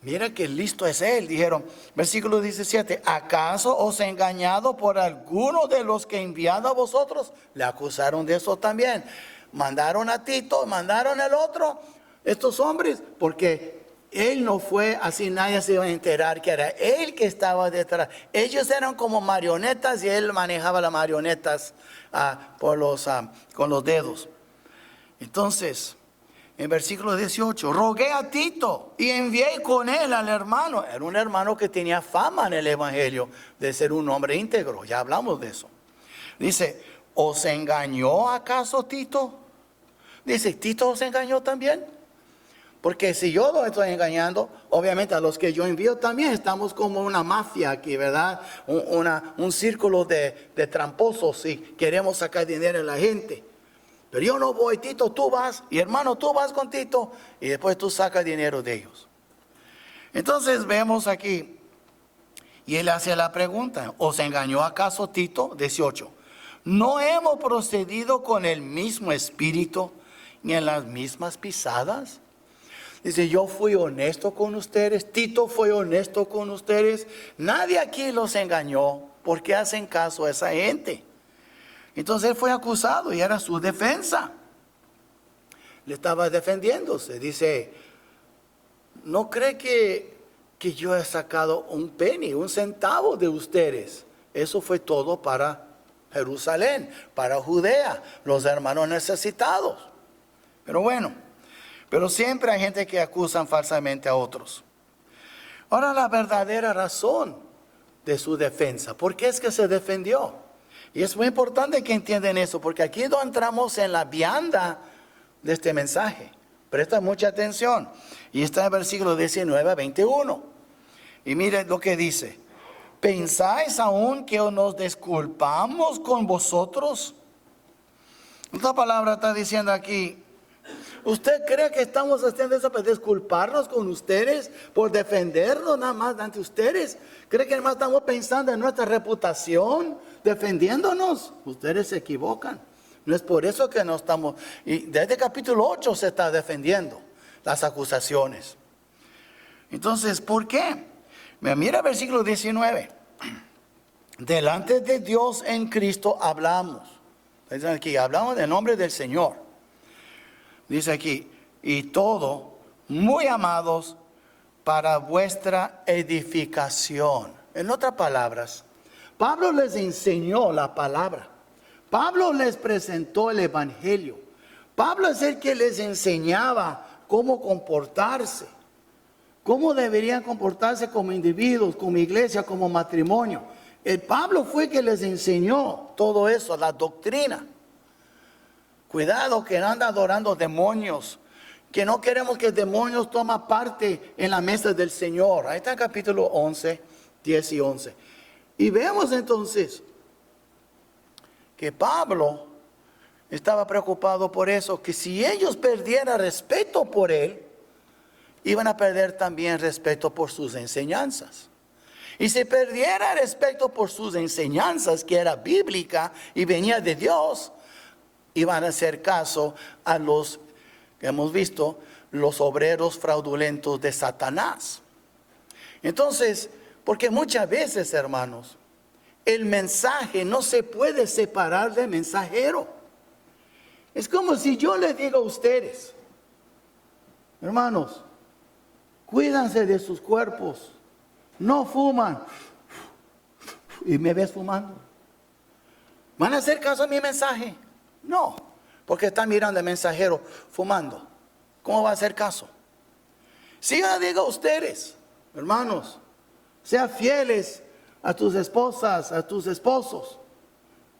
Mira qué listo es él, dijeron, versículo 17, ¿acaso os he engañado por alguno de los que he enviado a vosotros? Le acusaron de eso también. mandaron a Tito, mandaron al otro, estos hombres, porque él no fue, así nadie se iba a enterar que era él que estaba detrás. Ellos eran como marionetas y él manejaba las marionetas con los dedos. Entonces, en versículo 18, rogué a Tito y envié con él al hermano. Era un hermano que tenía fama en el evangelio de ser un hombre íntegro. Ya hablamos de eso. Dice, ¿os engañó acaso Tito? Dice, ¿Tito os engañó también? Porque si yo lo estoy engañando, obviamente a los que yo envío también estamos como una mafia aquí, ¿verdad? Un círculo de tramposos y queremos sacar dinero de la gente. Pero yo no voy, Tito, tú vas, y hermano, tú vas con Tito, y después tú sacas dinero de ellos. Entonces vemos aquí, y él hace la pregunta, ¿os engañó acaso Tito? 18. ¿No hemos procedido con el mismo espíritu ni en las mismas pisadas? Dice, yo fui honesto con ustedes, Tito fue honesto con ustedes, nadie aquí los engañó, ¿por qué hacen caso a esa gente? Entonces él fue acusado y era su defensa. Le estaba defendiéndose. Dice, ¿no cree que yo he sacado un penny, un centavo de ustedes? Eso fue todo para Jerusalén, para Judea, los hermanos necesitados. Pero bueno, pero siempre hay gente que acusan falsamente a otros. Ahora la verdadera razón de su defensa. ¿Por qué es que se defendió? Y es muy importante que entiendan eso, porque aquí es donde entramos en la vianda de este mensaje. Presta mucha atención. Y está en el versículo 19 a 21. Y mire lo que dice. ¿Pensáis aún que nos disculpamos con vosotros? Esta palabra está diciendo aquí. ¿Usted cree que estamos haciendo eso para disculparnos con ustedes? Por defendernos nada más ante ustedes. ¿Cree que nada más estamos pensando en nuestra reputación? Defendiéndonos. Ustedes se equivocan. No es por eso que no estamos. Y desde capítulo 8 se está defendiendo las acusaciones. Entonces, ¿por qué? Mira el versículo 19. Delante de Dios en Cristo hablamos. Aquí hablamos del nombre del Señor. Dice aquí, y todo, muy amados, para vuestra edificación. En otras palabras, Pablo les enseñó la palabra. Pablo les presentó el evangelio. Pablo es el que les enseñaba cómo comportarse. Cómo deberían comportarse como individuos, como iglesia, como matrimonio. El Pablo fue el que les enseñó todo eso, la doctrina. Cuidado que no anda adorando demonios, que no queremos que demonios tomen parte en la mesa del Señor. Ahí está el capítulo 11, 10 y 11. Y vemos entonces que Pablo estaba preocupado por eso, que si ellos perdieran respeto por él, iban a perder también respeto por sus enseñanzas. Y si perdiera respeto por sus enseñanzas, que era bíblica y venía de Dios, iban a hacer caso a los que hemos visto, los obreros fraudulentos de Satanás. Entonces, porque muchas veces, hermanos, el mensaje no se puede separar del mensajero. Es como si yo les digo a ustedes, hermanos, cuídense de sus cuerpos, no fuman, y me ves fumando. ¿Van a hacer caso a mi mensaje? No, porque están mirando al mensajero fumando. ¿Cómo va a hacer caso? Si yo digo a ustedes, hermanos, sean fieles a tus esposas, a tus esposos,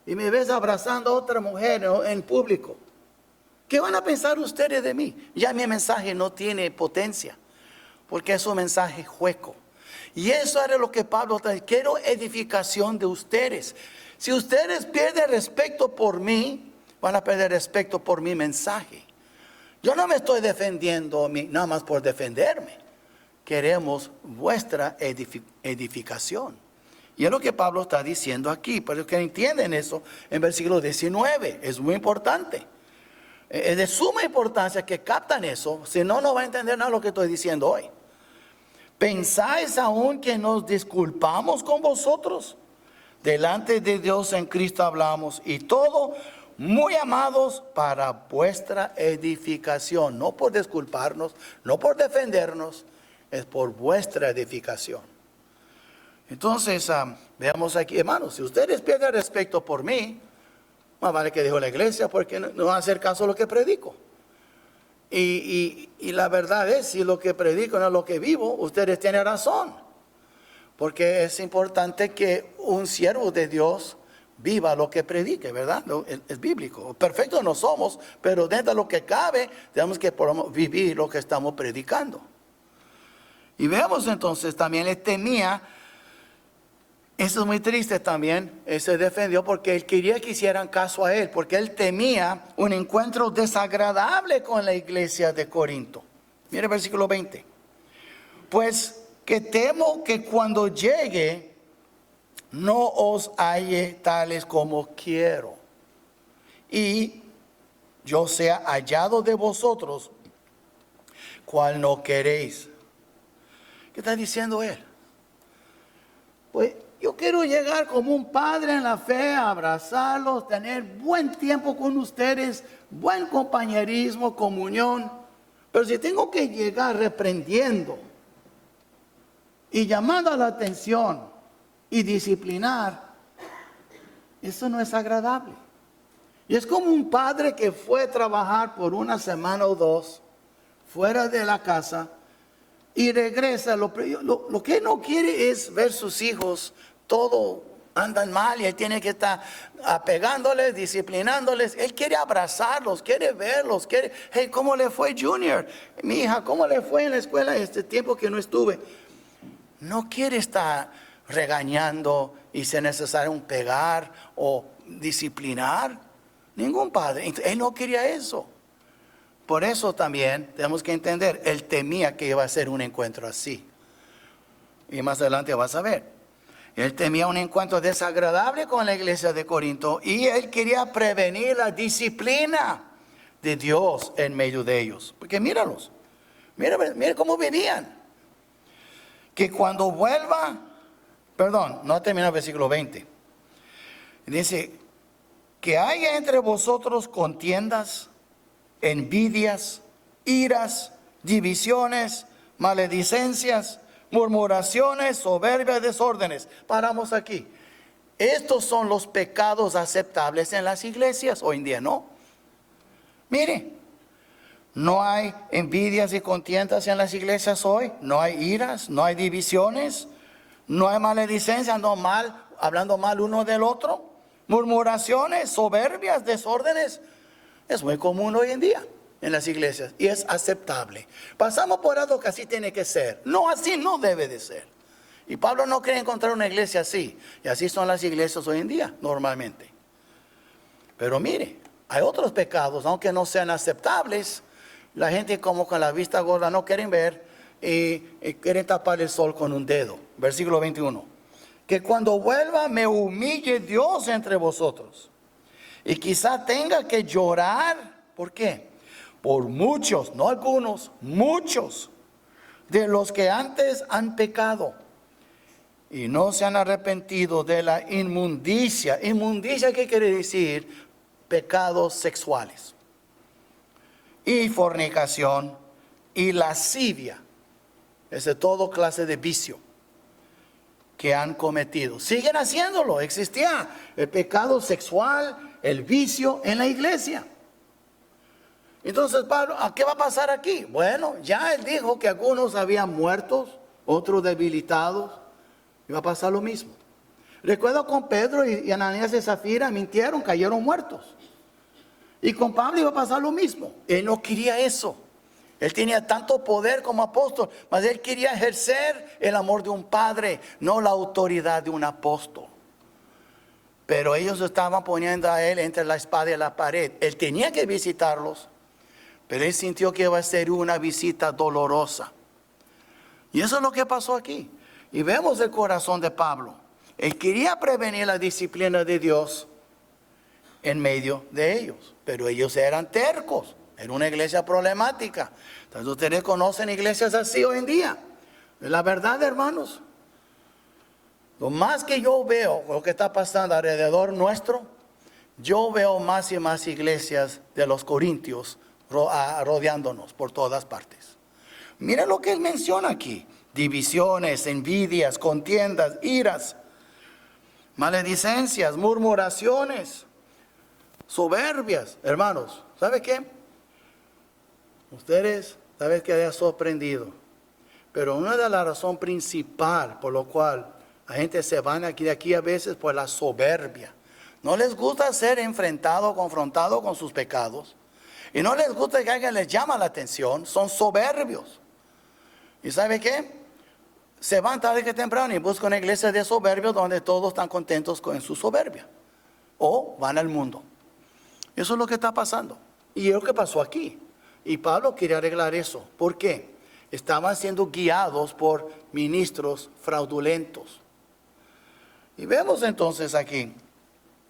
y me ves abrazando a otra mujer en público, ¿qué van a pensar ustedes de mí? Ya mi mensaje no tiene potencia, porque es un mensaje hueco. Y eso era lo que Pablo está diciendo. Quiero edificación de ustedes. Si ustedes pierden respeto por mí, van a perder respeto por mi mensaje. Yo no me estoy defendiendo nada más por defenderme. Queremos vuestra edificación. Y es lo que Pablo está diciendo aquí. Pero que entienden eso en versículo 19. Es muy importante. Es de suma importancia que captan eso. Si no, no va a entender nada de lo que estoy diciendo hoy. ¿Pensáis aún que nos disculpamos con vosotros? Delante de Dios en Cristo hablamos. Y todo muy amados para vuestra edificación, no por disculparnos, no por defendernos, es por vuestra edificación. Entonces, veamos aquí, hermanos, si ustedes pierden respeto por mí, más vale que dejo la iglesia porque no van a hacer caso a lo que predico. Y la verdad es, si lo que predico no es lo que vivo, ustedes tienen razón. Porque es importante que un siervo de Dios viva lo que predique, ¿verdad? Es bíblico. Perfectos no somos, pero dentro de lo que cabe, tenemos que vivir lo que estamos predicando. Y veamos entonces, también él temía, eso es muy triste también, él se defendió porque él quería que hicieran caso a él, porque él temía un encuentro desagradable con la iglesia de Corinto. Mire el versículo 20. Pues que temo que cuando llegue no os halle tales como quiero, y yo sea hallado de vosotros, cual no queréis. ¿Qué está diciendo él? Pues yo quiero llegar como un padre en la fe, abrazarlos, tener buen tiempo con ustedes, buen compañerismo, comunión. Pero si tengo que llegar reprendiendo y llamando a la atención y disciplinar, eso no es agradable. Y es como un padre que fue a trabajar por una semana o dos fuera de la casa y regresa. Lo que no quiere es ver sus hijos todo andan mal y él tiene que estar apegándoles, disciplinándoles. Él quiere abrazarlos, quiere verlos, quiere, hey, ¿cómo le fue Junior? Mi hija, ¿cómo le fue en la escuela este tiempo que no estuve? No quiere estar regañando y si es necesario un pegar o disciplinar. Ningún padre. Él no quería eso. Por eso también tenemos que entender, él temía que iba a ser un encuentro así. Y más adelante vas a ver. Él temía un encuentro desagradable con la iglesia de Corinto y él quería prevenir la disciplina de Dios en medio de ellos. Porque míralos, mira cómo vivían. Que cuando vuelva, no ha terminado el versículo 20. Dice, que haya entre vosotros contiendas, envidias, iras, divisiones, maledicencias, murmuraciones, soberbias, desórdenes. Paramos aquí. Estos son los pecados aceptables en las iglesias hoy en día, ¿no? Mire, no hay envidias y contiendas en las iglesias hoy, no hay iras, no hay divisiones, no hay maledicencia, hablando mal uno del otro, murmuraciones, soberbias, desórdenes. Es muy común hoy en día en las iglesias y es aceptable. Pasamos por algo que así tiene que ser. No, así no debe de ser. Y Pablo no quiere encontrar una iglesia así. Y así son las iglesias hoy en día, normalmente. Pero mire, hay otros pecados, aunque no sean aceptables, la gente como con la vista gorda no quieren ver y quieren tapar el sol con un dedo. Versículo 21. Que cuando vuelva me humille Dios entre vosotros. Y quizá tenga que llorar. ¿Por qué? Por muchos, no algunos, muchos de los que antes han pecado y no se han arrepentido de la inmundicia. Inmundicia, ¿qué quiere decir? Pecados sexuales y fornicación y lascivia. Es de toda clase de vicio que han cometido. Siguen haciéndolo. Existía el pecado sexual, el vicio en la iglesia. Entonces, Pablo, ¿qué va a pasar aquí? Bueno, ya él dijo que algunos habían muertos, otros debilitados. Y va a pasar lo mismo. Recuerdo con Pedro y Ananías y Zafira mintieron, cayeron muertos. Y con Pablo iba a pasar lo mismo. Él no quería eso. Él tenía tanto poder como apóstol, mas él quería ejercer el amor de un padre, no la autoridad de un apóstol. Pero ellos estaban poniendo a él entre la espada y la pared. Él tenía que visitarlos, pero él sintió que iba a ser una visita dolorosa. Y eso es lo que pasó aquí. Y vemos el corazón de Pablo. Él quería prevenir la disciplina de Dios en medio de ellos, pero ellos eran tercos. Era una iglesia problemática. Entonces ustedes conocen iglesias así hoy en día. La verdad, hermanos, lo más que yo veo, lo que está pasando alrededor nuestro, yo veo más y más iglesias de los corintios rodeándonos por todas partes. Mira lo que él menciona aquí: divisiones, envidias, contiendas, iras, maledicencias, murmuraciones, soberbias. Hermanos, ¿sabe qué? Ustedes, ¿saben que haya sorprendido? Pero una de las razones principales por lo cual la gente se va de aquí a veces por la soberbia. No les gusta ser enfrentado, confrontado con sus pecados. Y no les gusta que alguien les llame la atención. Son soberbios. ¿Y sabe qué? Se van tarde que temprano y buscan una iglesia de soberbios donde todos están contentos con su soberbia. O van al mundo. Eso es lo que está pasando. Y es lo que pasó aquí. Y Pablo quería arreglar eso. ¿Por qué? Estaban siendo guiados por ministros fraudulentos. Y vemos entonces aquí,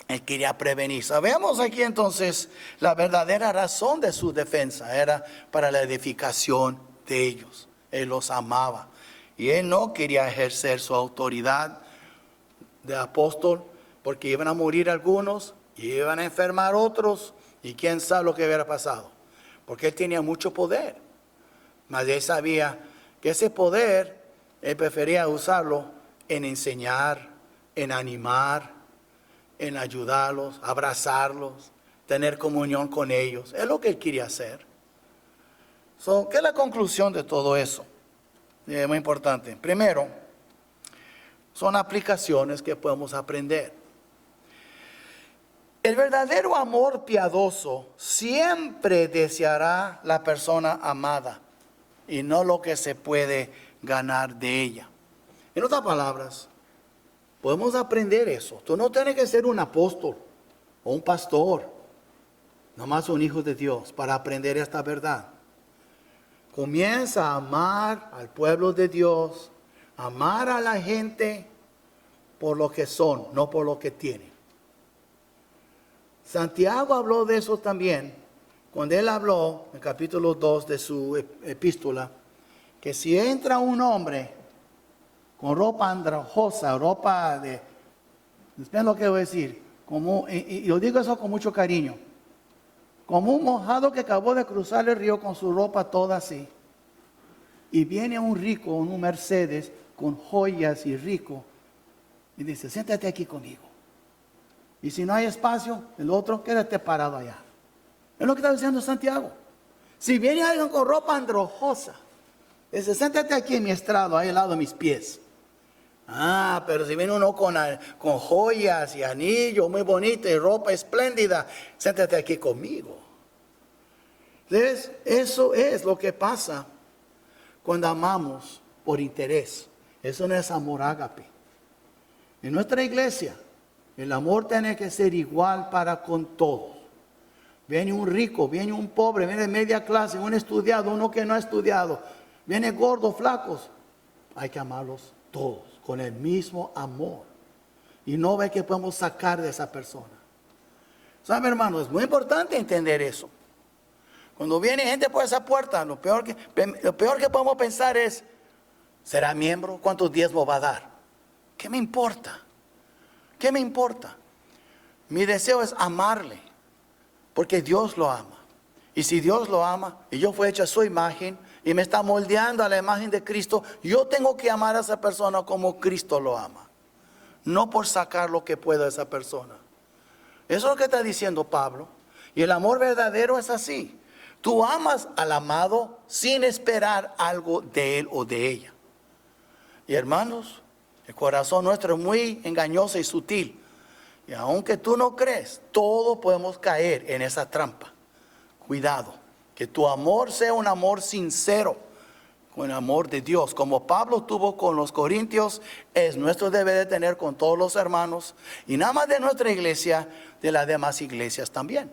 él quería prevenir. Sabemos aquí entonces la verdadera razón de su defensa era para la edificación de ellos. Él los amaba. Y él no quería ejercer su autoridad de apóstol porque iban a morir algunos y iban a enfermar otros y quién sabe lo que hubiera pasado. Porque él tenía mucho poder. Mas él sabía que ese poder, él prefería usarlo en enseñar, en animar, en ayudarlos, abrazarlos, tener comunión con ellos. Es lo que él quería hacer. ¿Qué es la conclusión de todo eso? Es muy importante. Primero, son aplicaciones que podemos aprender. El verdadero amor piadoso siempre deseará la persona amada y no lo que se puede ganar de ella. En otras palabras, podemos aprender eso. Tú no tienes que ser un apóstol o un pastor, nomás un hijo de Dios para aprender esta verdad. Comienza a amar al pueblo de Dios, amar a la gente por lo que son, no por lo que tienen. Santiago habló de eso también, cuando él habló en el capítulo 2 de su epístola, que si entra un hombre con ropa andrajosa, ropa de, ¿ven lo que voy a decir? Y yo digo eso con mucho cariño, como un mojado que acabó de cruzar el río con su ropa toda así, y viene un rico, un Mercedes, con joyas y rico, y dice, siéntate aquí conmigo. Y si no hay espacio, el otro, quédate parado allá. Es lo que está diciendo Santiago. Si viene alguien con ropa andrajosa, dice, siéntate aquí en mi estrado, ahí al lado de mis pies. Ah, pero si viene uno con joyas y anillos muy bonitos y ropa espléndida, siéntate aquí conmigo. ¿Ves? Eso es lo que pasa cuando amamos por interés. Eso no es amor ágape. En nuestra iglesia, el amor tiene que ser igual para con todos. Viene un rico, viene un pobre, viene de media clase, un estudiado, uno que no ha estudiado, viene gordo, flacos. Hay que amarlos todos con el mismo amor. Y no ve que podemos sacar de esa persona. ¿Sabe, hermano? Es muy importante entender eso. Cuando viene gente por esa puerta, lo peor que podemos pensar es, ¿será miembro? ¿Cuántos diezmos va a dar? ¿Qué me importa? ¿Qué me importa? Mi deseo es amarle, porque Dios lo ama. Y si Dios lo ama, y yo fui hecho a su imagen, y me está moldeando a la imagen de Cristo, yo tengo que amar a esa persona como Cristo lo ama. No por sacar lo que pueda de esa persona. Eso es lo que está diciendo Pablo. Y el amor verdadero es así. Tú amas al amado sin esperar algo de él o de ella. Y hermanos, el corazón nuestro es muy engañoso y sutil. Y aunque tú no crees, todos podemos caer en esa trampa. Cuidado, que tu amor sea un amor sincero, con el amor de Dios. Como Pablo tuvo con los corintios, es nuestro deber de tener con todos los hermanos. Y nada más de nuestra iglesia, de las demás iglesias también.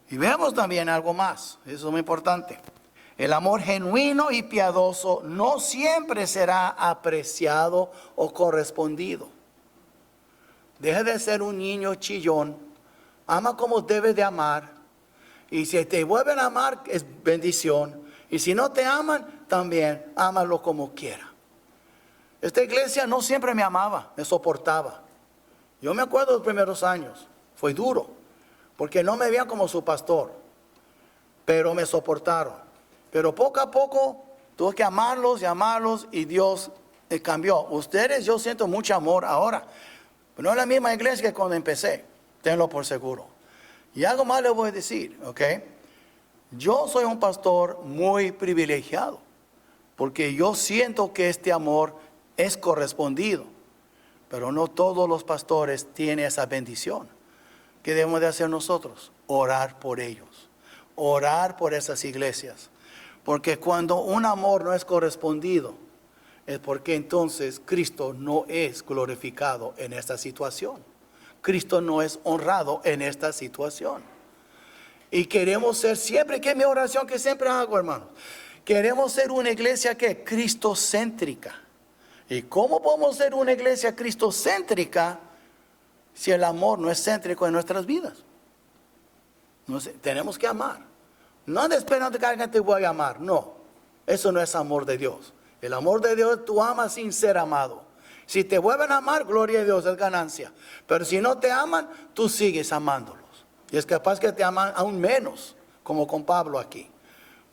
Y vemos también algo más, eso es muy importante. El amor genuino y piadoso no siempre será apreciado o correspondido. Deja de ser un niño chillón, ama como debes de amar. Y si te vuelven a amar, es bendición. Y si no te aman, también ámalo como quiera. Esta iglesia no siempre me amaba, me soportaba. Yo me acuerdo de los primeros años, fue duro, porque no me veían como su pastor, pero me soportaron. Pero poco a poco tuve que amarlos y amarlos y Dios cambió. Ustedes, yo siento mucho amor ahora, pero no es la misma iglesia que cuando empecé, tenlo por seguro. Y algo más les voy a decir, ¿ok? Yo soy un pastor muy privilegiado, porque yo siento que este amor es correspondido, pero no todos los pastores tienen esa bendición. ¿Qué debemos de hacer nosotros? Orar por ellos, orar por esas iglesias, porque cuando un amor no es correspondido, es porque entonces Cristo no es glorificado en esta situación. Cristo no es honrado en esta situación. Y queremos ser siempre, que es mi oración que siempre hago, hermanos. Queremos ser una iglesia que cristocéntrica. ¿Y cómo podemos ser una iglesia cristocéntrica si el amor no es céntrico en nuestras vidas? No sé, tenemos que amar. No ande esperando que alguien te vaya a amar. No, eso no es amor de Dios. El amor de Dios, tú amas sin ser amado. Si te vuelven a amar, gloria a Dios, es ganancia. Pero si no te aman, tú sigues amándolos. Y es capaz que te aman aún menos, como con Pablo aquí.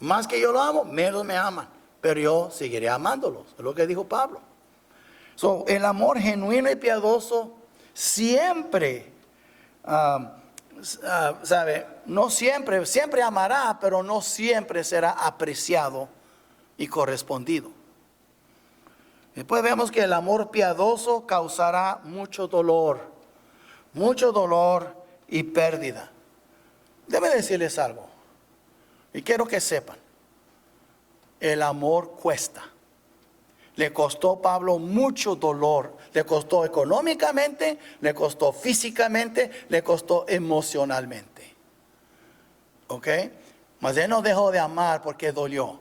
Más que yo lo amo, menos me aman. Pero yo seguiré amándolos. Es lo que dijo Pablo. El amor genuino y piadoso siempre, no siempre, siempre amará, pero no siempre será apreciado y correspondido. Después vemos que el amor piadoso causará mucho dolor y pérdida. Debo decirles algo, y quiero que sepan, el amor cuesta. Le costó a Pablo mucho dolor, le costó económicamente, le costó físicamente, le costó emocionalmente. ¿Ok? Mas él no dejó de amar porque dolió.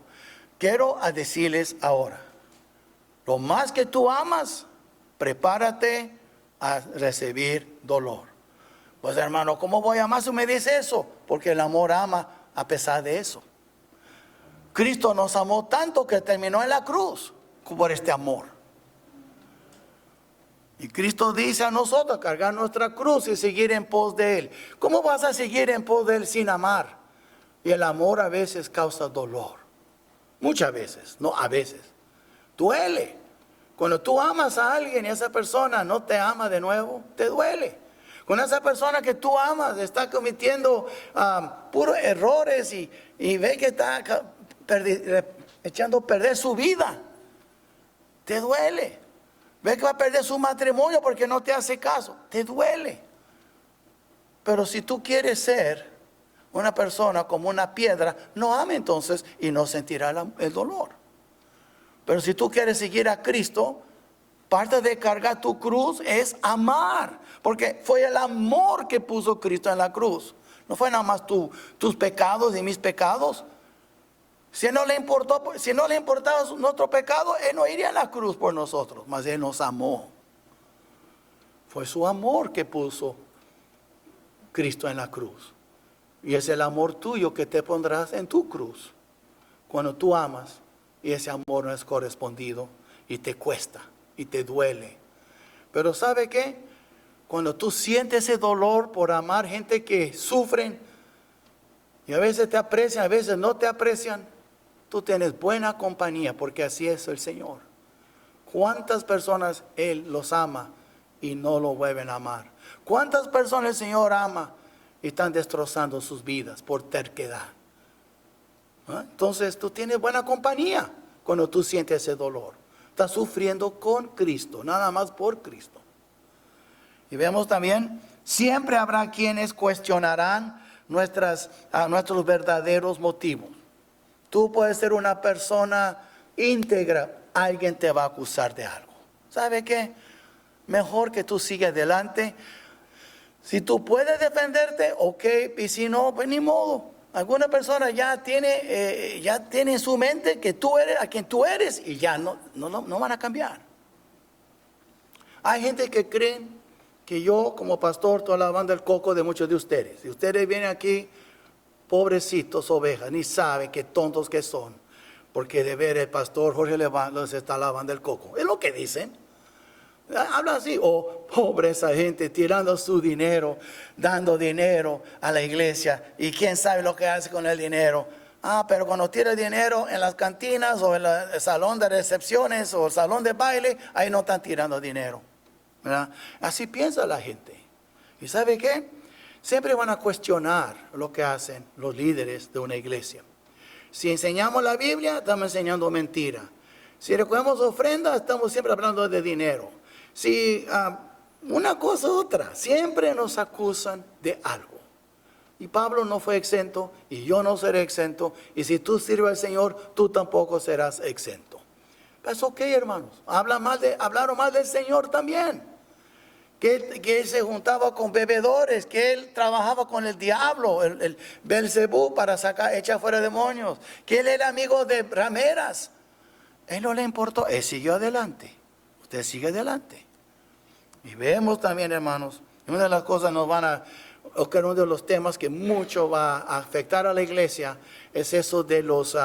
Quiero decirles ahora, lo más que tú amas, prepárate a recibir dolor. Pues hermano, ¿cómo voy a amar si me dice eso? Porque el amor ama a pesar de eso. Cristo nos amó tanto que terminó en la cruz por este amor. Y Cristo dice a nosotros cargar nuestra cruz y seguir en pos de Él. ¿Cómo vas a seguir en pos de Él sin amar? Y el amor a veces causa dolor. Muchas veces, no a veces. Duele. Cuando tú amas a alguien y esa persona no te ama de nuevo, te duele. Cuando esa persona que tú amas está cometiendo puros errores y ve que está echando a perder su vida, te duele. Ve que va a perder su matrimonio porque no te hace caso, te duele. Pero si tú quieres ser una persona como una piedra, no ame entonces y no sentirá el dolor. Pero si tú quieres seguir a Cristo, parte de cargar tu cruz es amar. Porque fue el amor que puso Cristo en la cruz. No fue nada más tus pecados y mis pecados. Si no le importaba nuestro pecado, Él no iría a la cruz por nosotros. Mas Él nos amó. Fue su amor que puso Cristo en la cruz. Y es el amor tuyo que te pondrás en tu cruz. Cuando tú amas y ese amor no es correspondido y te cuesta y te duele. Pero ¿sabe qué? Cuando tú sientes ese dolor por amar gente que sufren y a veces te aprecian, a veces no te aprecian, tú tienes buena compañía porque así es el Señor. ¿Cuántas personas Él los ama y no lo vuelven a amar? ¿Cuántas personas el Señor ama y están destrozando sus vidas por terquedad? Entonces tú tienes buena compañía cuando tú sientes ese dolor. Estás sufriendo con Cristo, nada más por Cristo. Y vemos también, siempre habrá quienes cuestionarán nuestros verdaderos motivos. Tú puedes ser una persona íntegra, alguien te va a acusar de algo. ¿Sabe qué? Mejor que tú sigas adelante. Si tú puedes defenderte, ok, y si no, pues ni modo. Alguna persona ya tiene en su mente que tú eres a quien tú eres y ya no van a cambiar. Hay gente que creen que yo como pastor estoy lavando el coco de muchos de ustedes. Si ustedes vienen aquí, pobrecitos ovejas, ni saben qué tontos que son. Porque de ver el pastor Jorge les está lavando el coco. Es lo que dicen. Habla así, pobre esa gente tirando su dinero, dando dinero a la iglesia y quién sabe lo que hace con el dinero. Pero cuando tira dinero en las cantinas o en el salón de recepciones o el salón de baile, ahí no están tirando dinero, ¿verdad? Así piensa la gente. ¿Y sabe qué? Siempre van a cuestionar lo que hacen los líderes de una iglesia. Si enseñamos la Biblia, estamos enseñando mentira. Si recogemos ofrendas, estamos siempre hablando de dinero. Si una cosa u otra, siempre nos acusan de algo. Y Pablo no fue exento, y yo no seré exento. Y si tú sirves al Señor, tú tampoco serás exento. Pues ok, hermanos, hablaron mal del Señor también. Que él se juntaba con bebedores, que él trabajaba con el diablo, el Belzebú, para echar fuera demonios, que él era amigo de rameras. Él no le importó, él siguió adelante. Usted sigue adelante. Y vemos también, hermanos, una de las cosas uno de los temas que mucho va a afectar a la iglesia es eso de los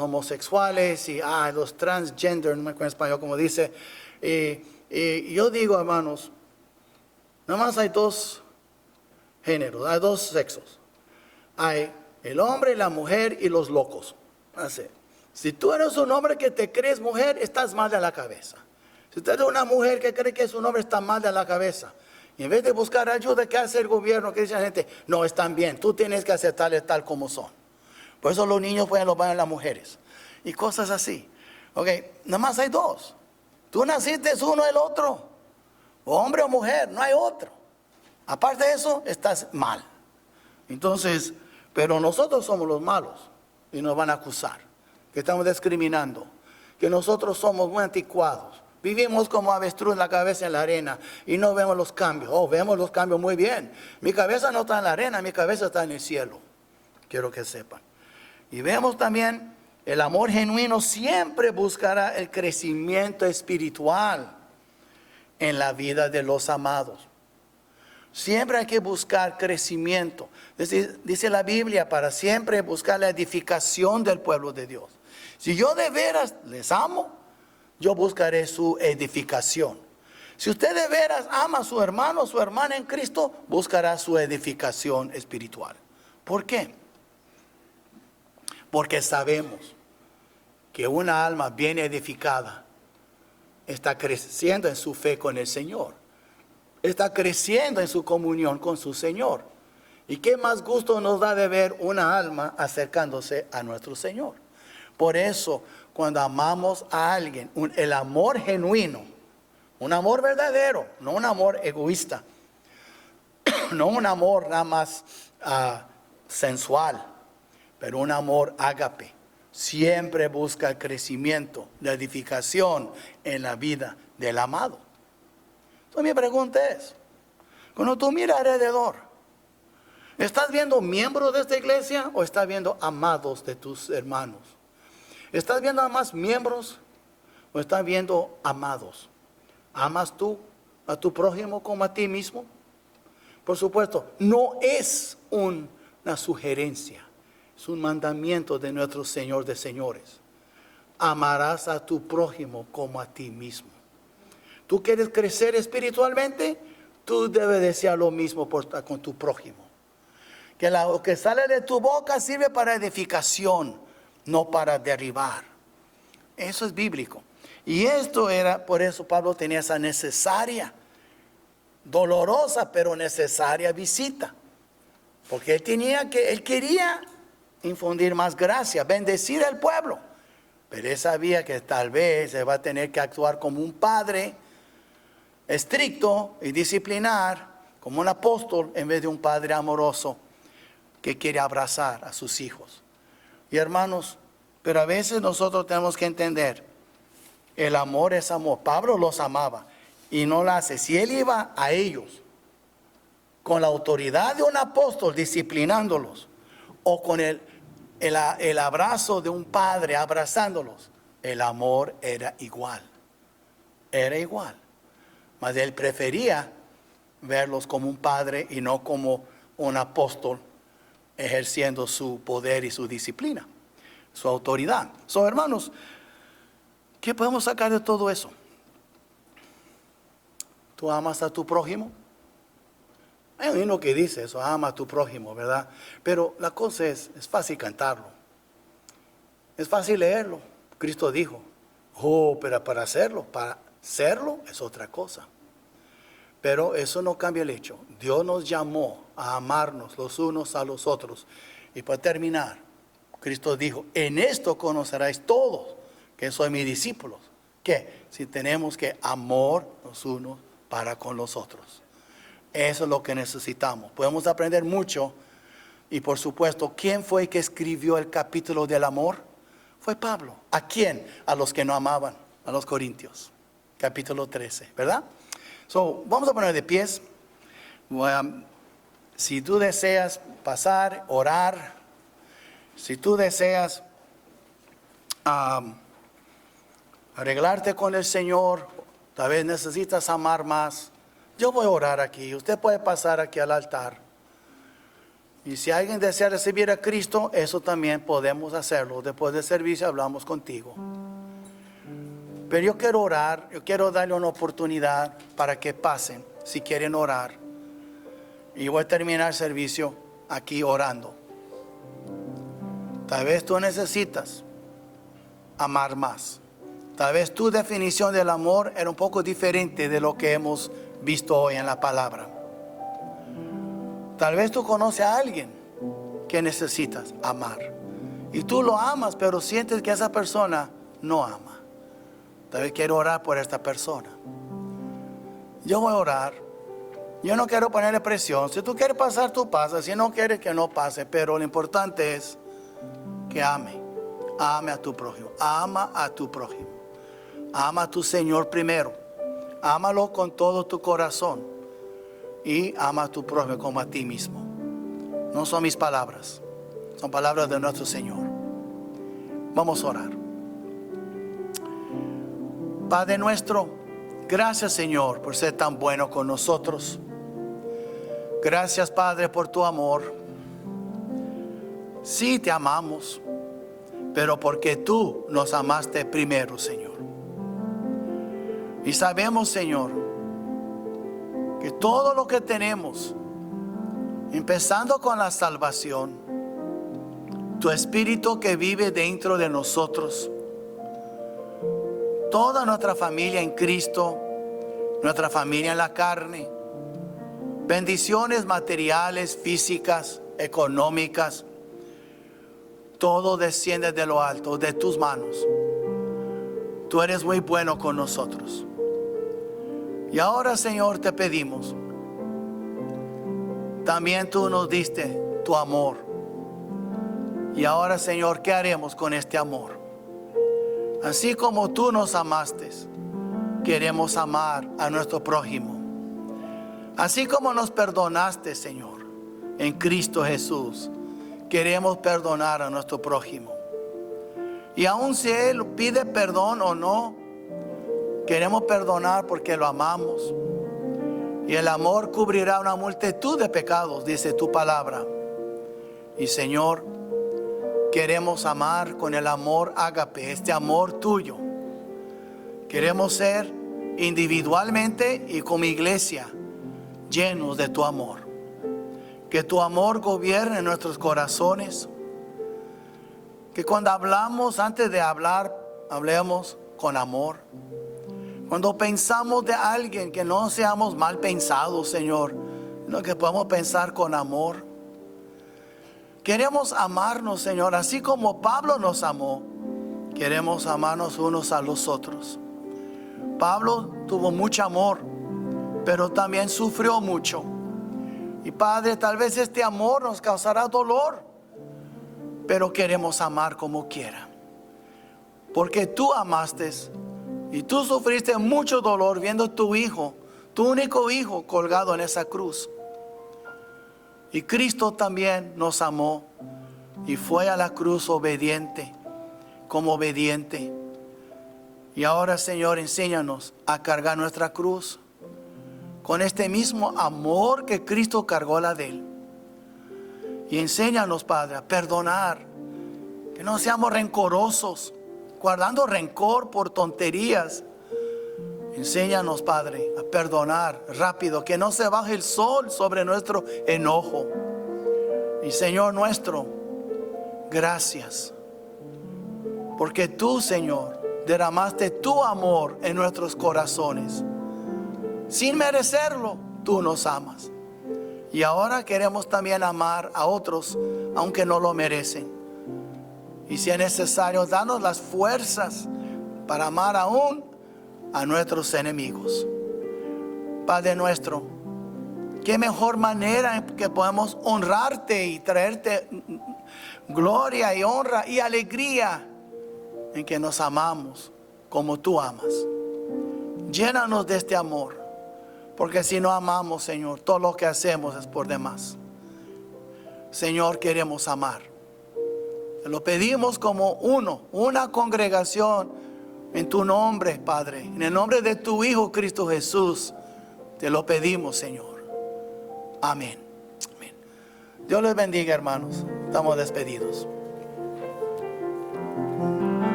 homosexuales y los transgender, no me acuerdo en español como dice. Y yo digo, hermanos, nada más hay dos géneros, hay dos sexos. Hay el hombre, la mujer y los locos. Así. Si tú eres un hombre que te crees mujer, estás mal de la cabeza. Si usted es una mujer que cree que es un hombre, está mal de la cabeza. Y en vez de buscar ayuda, ¿qué hace el gobierno? ¿Qué dice la gente? No, están bien, tú tienes que aceptarles tal como son. Por eso los niños pueden los van a las mujeres. Y cosas así. Ok, nada más hay dos. Tú naciste es uno el otro. O hombre o mujer, no hay otro. Aparte de eso, estás mal. Entonces, pero nosotros somos los malos. Y nos van a acusar. Que estamos discriminando. Que nosotros somos muy anticuados. Vivimos como avestruz en la cabeza en la arena y no vemos los cambios. Vemos los cambios muy bien. Mi cabeza no está en la arena, mi cabeza está en el cielo. Quiero que sepan. Y vemos también, el amor genuino siempre buscará el crecimiento espiritual en la vida de los amados. Siempre hay que buscar crecimiento. Dice la Biblia, para siempre buscar la edificación del pueblo de Dios. Si yo de veras les amo, yo buscaré su edificación. Si usted de veras ama a su hermano o su hermana en Cristo, buscará su edificación espiritual. ¿Por qué? Porque sabemos que una alma bien edificada está creciendo en su fe con el Señor. Está creciendo en su comunión con su Señor. ¿Y qué más gusto nos da de ver una alma acercándose a nuestro Señor? Por eso, cuando amamos a alguien, el amor genuino, un amor verdadero, no un amor egoísta, no un amor nada más sensual, pero un amor ágape, siempre busca el crecimiento, la edificación en la vida del amado. Entonces mi pregunta es, cuando tú miras alrededor, ¿estás viendo miembros de esta iglesia o estás viendo amados de tus hermanos? ¿Estás viendo a más miembros o estás viendo amados? ¿Amas tú a tu prójimo como a ti mismo? Por supuesto, no es una sugerencia, es un mandamiento de nuestro Señor de señores. Amarás a tu prójimo como a ti mismo. ¿Tú quieres crecer espiritualmente? Tú debes desear lo mismo con tu prójimo. Que lo que sale de tu boca sirve para edificación, no para derribar. Eso es bíblico. Y esto era, por eso Pablo tenía esa necesaria, dolorosa pero necesaria visita. Porque él quería infundir más gracia, bendecir al pueblo. Pero él sabía que tal vez se va a tener que actuar como un padre estricto y disciplinar, como un apóstol en vez de un padre amoroso que quiere abrazar a sus hijos. Y hermanos, pero a veces nosotros tenemos que entender, el amor es amor. Pablo los amaba y no lo hace. Si él iba a ellos con la autoridad de un apóstol disciplinándolos, o con el abrazo de un padre abrazándolos, el amor era igual. Era igual. Mas él prefería verlos como un padre y no como un apóstol ejerciendo su poder y su disciplina, su autoridad. Hermanos, ¿qué podemos sacar de todo eso? ¿Tú amas a tu prójimo? Hay uno que dice eso, ama a tu prójimo, ¿verdad? Pero la cosa es fácil cantarlo. Es fácil leerlo. Cristo dijo, pero para hacerlo es otra cosa. Pero eso no cambia el hecho. Dios nos llamó a amarnos los unos a los otros. Y para terminar, Cristo dijo, en esto conoceráis todos que soy mis discípulos. ¿Qué? Si tenemos que amar los unos para con los otros. Eso es lo que necesitamos. Podemos aprender mucho. Y por supuesto, ¿quién fue el que escribió el capítulo del amor? Fue Pablo. ¿A quién? A los que no amaban, a los corintios. Capítulo 13, ¿verdad? Vamos a poner de pies. Si tú deseas pasar, orar, si tú deseas arreglarte con el Señor, tal vez necesitas amar más, yo voy a orar aquí. Usted puede pasar aquí al altar. Y si alguien desea recibir a Cristo, eso también podemos hacerlo. Después del servicio hablamos contigo. Pero yo quiero orar, yo quiero darle una oportunidad para que pasen, si quieren orar. Y voy a terminar el servicio aquí orando. Tal vez tú necesitas amar más. Tal vez tu definición del amor era un poco diferente de lo que hemos visto hoy en la palabra. Tal vez tú conoces a alguien que necesitas amar. Y tú lo amas, pero sientes que esa persona no ama. Tal vez quiero orar por esta persona. Yo voy a orar. Yo no quiero ponerle presión. Si tú quieres pasar, tú pasas. Si no quieres, que no pase. Pero lo importante es que ame. Ame a tu prójimo. Ama a tu prójimo. Ama a tu Señor primero. Ámalo con todo tu corazón. Y ama a tu prójimo como a ti mismo. No son mis palabras. Son palabras de nuestro Señor. Vamos a orar. Padre nuestro, gracias Señor por ser tan bueno con nosotros. Gracias Padre por tu amor. Sí te amamos, pero porque tú nos amaste primero, Señor. Y sabemos, Señor, que todo lo que tenemos, empezando con la salvación, tu Espíritu que vive dentro de nosotros, toda nuestra familia en Cristo, nuestra familia en la carne, bendiciones materiales, físicas, económicas, todo desciende de lo alto, de tus manos. Tú eres muy bueno con nosotros. Y ahora, Señor, te pedimos, también tú nos diste tu amor. Y ahora, Señor, ¿qué haremos con este amor? Así como tú nos amaste, queremos amar a nuestro prójimo. Así como nos perdonaste, Señor, en Cristo Jesús, queremos perdonar a nuestro prójimo. Y aun si Él pide perdón o no, queremos perdonar porque lo amamos. Y el amor cubrirá una multitud de pecados, dice tu palabra. Y Señor, queremos amar con el amor ágape, este amor tuyo. Queremos ser individualmente y como iglesia llenos de tu amor. Que tu amor gobierne nuestros corazones. Que cuando hablamos, antes de hablar, hablemos con amor. Cuando pensamos de alguien, que no seamos mal pensados, Señor, sino que podamos pensar con amor. Queremos amarnos, Señor, así como Pablo nos amó. Queremos amarnos unos a los otros. Pablo tuvo mucho amor, pero también sufrió mucho. Y Padre, tal vez este amor nos causará dolor, pero queremos amar como quiera. Porque tú amaste y tú sufriste mucho dolor viendo a tu hijo, tu único hijo, colgado en esa cruz. Y Cristo también nos amó y fue a la cruz obediente, como obediente. Y ahora, Señor, enséñanos a cargar nuestra cruz con este mismo amor que Cristo cargó la de Él. Y enséñanos, Padre, a perdonar, que no seamos rencorosos, guardando rencor por tonterías. Enséñanos, Padre, a perdonar rápido, que no se baje el sol sobre nuestro enojo. Y Señor nuestro, gracias, porque tú, Señor, derramaste tu amor en nuestros corazones. Sin merecerlo, tú nos amas. Y ahora queremos también amar a otros, aunque no lo merecen. Y si es necesario, danos las fuerzas para amar aún a nuestros enemigos. Padre nuestro, qué mejor manera en que podemos honrarte y traerte gloria y honra y alegría en que nos amamos como tú amas. Llénanos de este amor, porque si no amamos, Señor, todo lo que hacemos es por demás. Señor, queremos amar. Te lo pedimos como una congregación en tu nombre, Padre, en el nombre de tu Hijo Cristo Jesús. Te lo pedimos, Señor. Amén. Amén. Dios les bendiga, hermanos. Estamos despedidos.